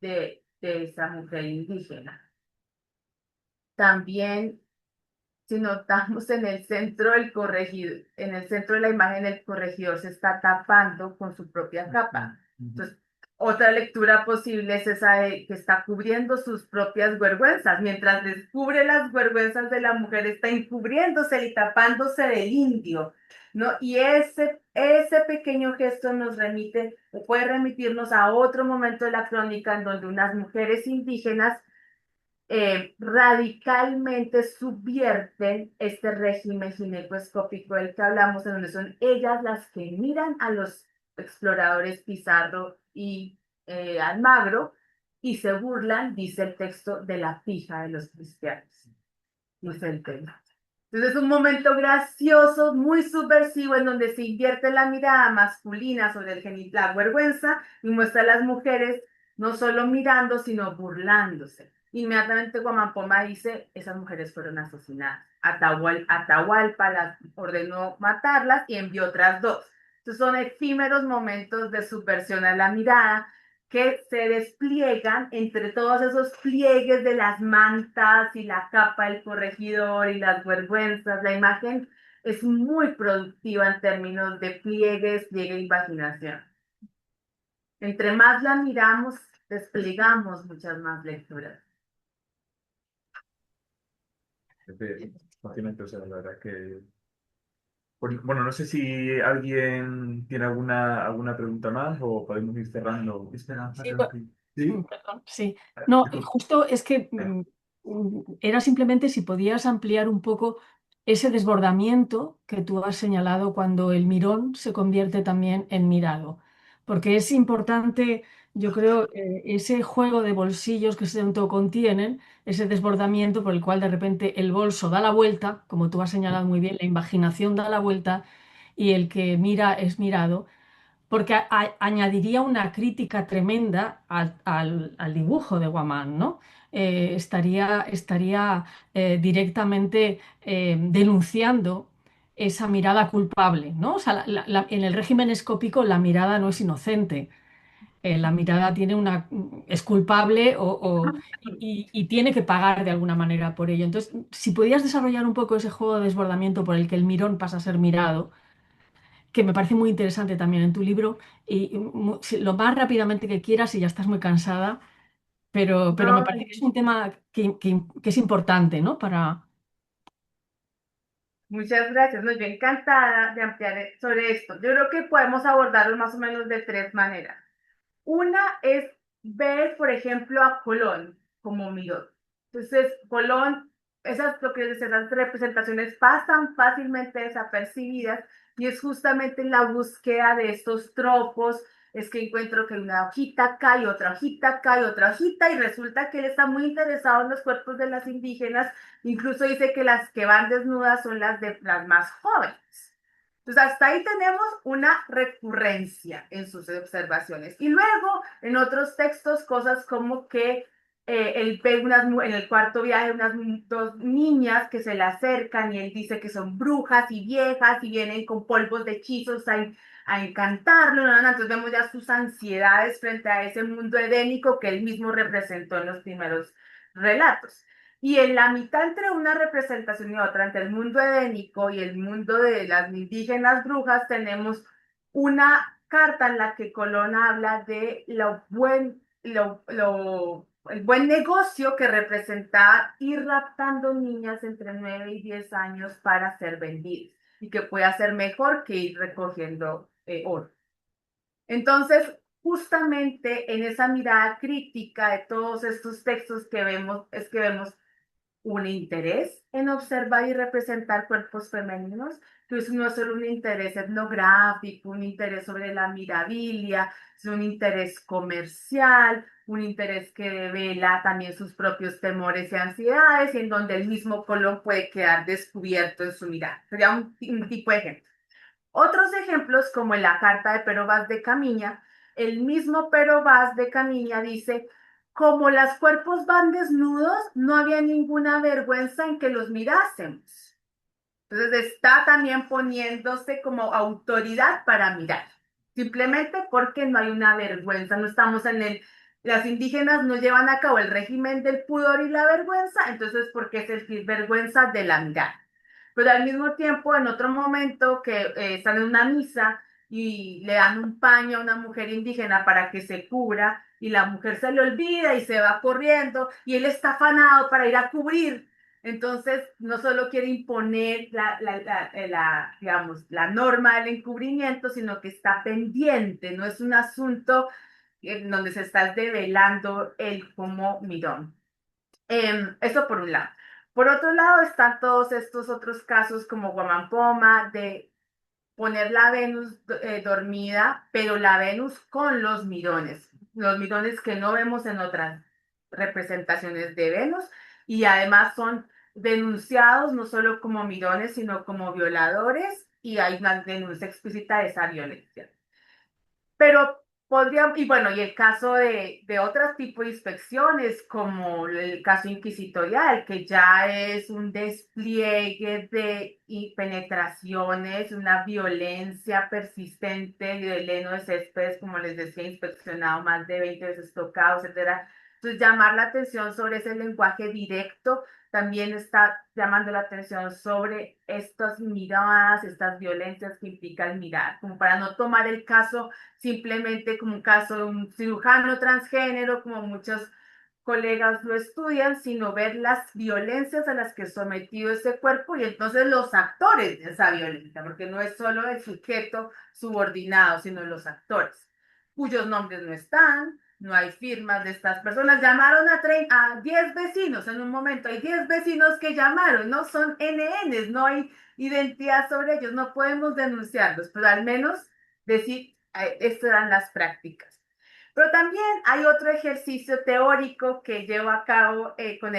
de esa mujer indígena. También, si notamos en el centro del corregidor, en el centro de la imagen, el corregidor se está tapando con su propia capa. Ujú. Entonces, Otra lectura posible es esa de que está cubriendo sus propias vergüenzas. Mientras descubre las vergüenzas de la mujer, está encubriéndose y tapándose del indio, ¿no? Y ese pequeño gesto nos remite, o puede remitirnos a otro momento de la crónica en donde unas mujeres indígenas radicalmente subvierten este régimen ginecoescópico del que hablamos, en donde son ellas las que miran a los exploradores Pizarro y Almagro y se burlan, dice el texto, de la fija de los cristianos, dice el tema. Entonces es un momento gracioso, muy subversivo, en donde se invierte la mirada masculina sobre la vergüenza y muestra a las mujeres no solo mirando, sino burlándose. Inmediatamente Guamampoma dice, esas mujeres fueron asesinadas. Atahualpa las ordenó matarlas y envió otras dos. Entonces son efímeros momentos de subversión a la mirada que se despliegan entre todos esos pliegues de las mantas y la capa del corregidor y las vergüenzas. La imagen es muy productiva en términos de pliegues, pliegue e imaginación. Entre más la miramos, desplegamos muchas más lecturas. Fascinante, o sea, la verdad que... Bueno, no sé si alguien tiene alguna pregunta más o podemos ir cerrando. Esperanza, Sí, creo que... ¿Sí? perdón, sí. No, Disculpa. justo es que era simplemente si podías ampliar un poco ese desbordamiento que tú has señalado cuando el mirón se convierte también en mirado. Porque es importante, yo creo, ese juego de bolsillos que se contienen, ese desbordamiento por el cual de repente el bolso da la vuelta, como tú has señalado muy bien, la imaginación da la vuelta y el que mira es mirado porque añadiría una crítica tremenda al dibujo de Guamán, ¿no? Estaría directamente denunciando esa mirada culpable, ¿no? O sea, en el régimen escópico la mirada no es inocente, la mirada es culpable y tiene que pagar de alguna manera por ello. Entonces, si podías desarrollar un poco ese juego de desbordamiento por el que el mirón pasa a ser mirado, que me parece muy interesante también en tu libro, y lo más rápidamente que quieras y ya estás muy cansada, pero me No, parece que es un tema que es importante, ¿no? muchas gracias. No, yo encantada de ampliar sobre esto. Yo creo que podemos abordarlo más o menos de tres maneras. Una es ver, por ejemplo, a Colón como Miró. Entonces, Colón, lo que esas representaciones pasan fácilmente desapercibidas y es justamente en la búsqueda de estos tropos, es que encuentro que una hojita cae, otra hojita cae, otra hojita y resulta que él está muy interesado en los cuerpos de las indígenas, incluso dice que las que van desnudas son las de las más jóvenes. Entonces, hasta ahí tenemos una recurrencia en sus observaciones. Y luego, en otros textos, cosas como que él ve en el cuarto viaje unas dos niñas que se le acercan y él dice que son brujas y viejas y vienen con polvos de hechizos a encantarlo. ¿No? Entonces vemos ya sus ansiedades frente a ese mundo edénico que él mismo representó en los primeros relatos. Y en la mitad entre una representación y otra, entre el mundo edénico y el mundo de las indígenas brujas, tenemos una carta en la que Colón habla de el buen negocio que representaba ir raptando niñas entre 9 y 10 años para ser vendidas y que puede ser mejor que ir recogiendo oro. Entonces, justamente en esa mirada crítica de todos estos textos que vemos, es que vemos un interés en observar y representar cuerpos femeninos. Entonces no es solo un interés etnográfico, un interés sobre la mirabilia, es un interés comercial, un interés que devela también sus propios temores y ansiedades, y en donde el mismo Colón puede quedar descubierto en su mirada. Sería un tipo de ejemplo. Otros ejemplos, como en la carta de Pero Vaz de Camiña, el mismo Pero Vaz de Camiña dice, como los cuerpos van desnudos, no había ninguna vergüenza en que los mirásemos. Entonces está también poniéndose como autoridad para mirar, simplemente porque no hay una vergüenza, no estamos las indígenas no llevan a cabo el régimen del pudor y la vergüenza, entonces porque es el vergüenza de la mirada. Pero al mismo tiempo, en otro momento que están en una misa, y le dan un paño a una mujer indígena para que se cubra y la mujer se le olvida y se va corriendo y él está afanado para ir a cubrir. Entonces, no solo quiere imponer digamos, la norma del encubrimiento, sino que está pendiente, no es un asunto en donde se está develando él como mirón. Eso por un lado. Por otro lado están todos estos otros casos como Guamampoma, de poner la Venus dormida, pero la Venus con los mirones que no vemos en otras representaciones de Venus, y además son denunciados no solo como mirones, sino como violadores, y hay una denuncia explícita de esa violencia. Pero podríamos, y bueno, y el caso de otros tipos de inspecciones, como el caso inquisitorial, que ya es un despliegue de y penetraciones, una violencia persistente, de Leno de Céspedes, como les decía, inspeccionado más de 20 veces, tocado, etcétera. Entonces, llamar la atención sobre ese lenguaje directo también está llamando la atención sobre estas miradas, estas violencias que implica el mirar, como para no tomar el caso simplemente como un caso de un cirujano transgénero, como muchos colegas lo estudian, sino ver las violencias a las que es sometido ese cuerpo y entonces los actores de esa violencia, porque no es solo el sujeto subordinado, sino los actores, cuyos nombres no están, no hay firmas de estas personas. Llamaron a 10 vecinos en un momento, hay 10 vecinos que llamaron, no son NNs, no hay identidad sobre ellos, no podemos denunciarlos, pero al menos decir, estas eran las prácticas. Pero también hay otro ejercicio teórico que llevo a cabo con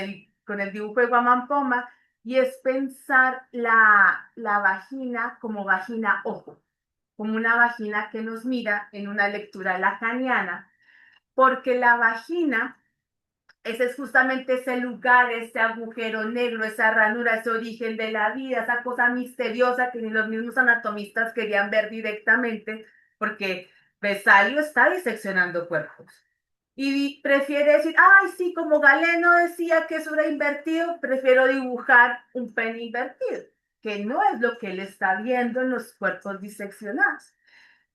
el dibujo de Guamampoma, y es pensar la vagina como vagina ojo, como una vagina que nos mira en una lectura lacaniana, porque la vagina, ese es justamente ese lugar, ese agujero negro, esa ranura, ese origen de la vida, esa cosa misteriosa que ni los mismos anatomistas querían ver directamente, porque Vesalio está diseccionando cuerpos. Y prefiere decir, ay, sí, como Galeno decía que eso era invertido, prefiero dibujar un pene invertido, que no es lo que él está viendo en los cuerpos diseccionados.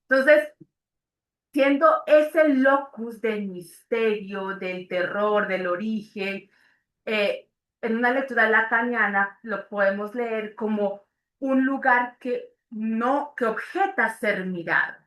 Entonces, siendo ese locus del misterio, del terror, del origen, en una lectura lacaniana lo podemos leer como un lugar que no, que objeta ser mirado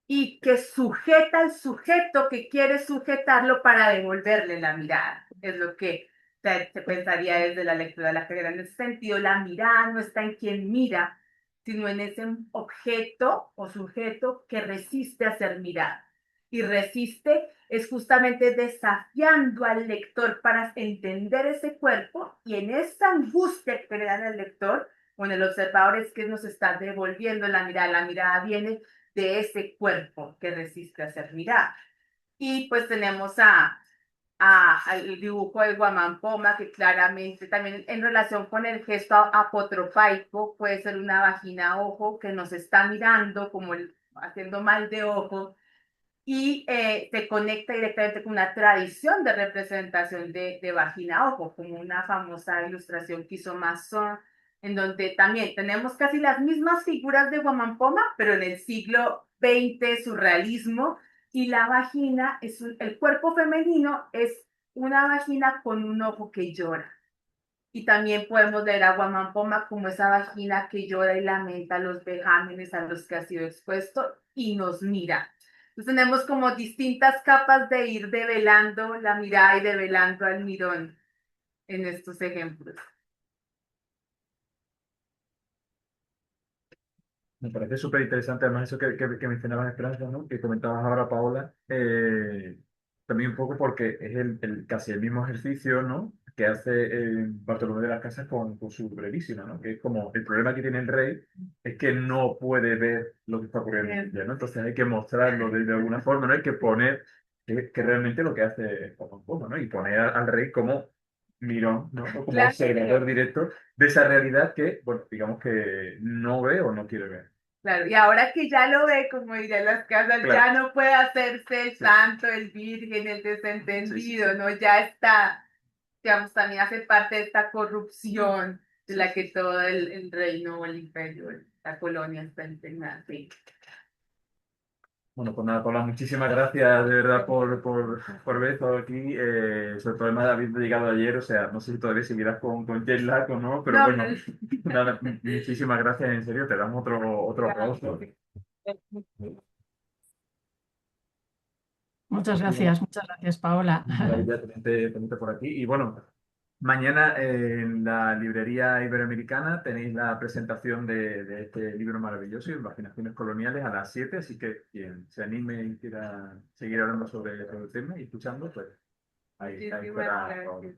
y que sujeta al sujeto que quiere sujetarlo para devolverle la mirada. Es lo que se pensaría desde la lectura lacaniana. En ese sentido, la mirada no está en quien mira, sino en ese objeto o sujeto que resiste a ser mirado. Y resiste es justamente desafiando al lector para entender ese cuerpo, y en esa angustia que crea en el lector o en el observador es que nos está devolviendo la mirada. La mirada viene de ese cuerpo que resiste a ser mirado. Y pues tenemos al dibujo de Guamampoma, que claramente también en relación con el gesto apotropaico puede ser una vagina ojo que nos está mirando como haciendo mal de ojo, y se conecta directamente con una tradición de representación de vagina ojo, como una famosa ilustración que hizo Masson, en donde también tenemos casi las mismas figuras de Guamampoma, pero en el siglo XX, surrealismo, y la vagina, el cuerpo femenino es una vagina con un ojo que llora. Y también podemos leer a Guamampoma como esa vagina que llora y lamenta los vejámenes a los que ha sido expuesto y nos mira. Entonces tenemos como distintas capas de ir develando la mirada y develando al mirón en estos ejemplos. Me parece súper interesante, además, eso que mencionabas, Esperanza, ¿no? Que comentabas ahora, Paola, también un poco porque es casi el mismo ejercicio, ¿no? Que hace Bartolomé de las Casas con su Brevísima, ¿no? Que es como el problema que tiene el rey es que no puede ver lo que está ocurriendo en ella, ¿no? Entonces hay que mostrarlo de alguna forma, ¿no? Hay que poner que realmente lo que hace es como, ¿no? Y poner al rey como mirón, ¿no? O como observador directo de esa realidad que, bueno, digamos que no ve o no quiere ver. Claro, y ahora que ya lo ve, como dirían las casas, Claro. ya no puede hacerse el Sí. santo, el virgen, el desentendido, Sí, sí. ¿no? Ya está, digamos, también hace parte de esta corrupción de la que todo el reino o el imperio, la colonia está impregnada. Sí. Bueno, pues nada, Paula, muchísimas gracias de verdad por ver todo aquí. Sobre todo además habiendo llegado ayer, o sea, no sé si todavía seguirás con jet lag o no, pero No, bueno, nada, muchísimas gracias, en serio, te damos otro aplauso. Muchas gracias, Paola. Maravilla tenerte por aquí. Y bueno, mañana en la librería iberoamericana tenéis la presentación de este libro maravilloso, Imaginaciones Coloniales, a las 7, así que quien se anime y quiera seguir hablando sobre el tema y escuchando, pues ahí muchísimas fuera. gracias.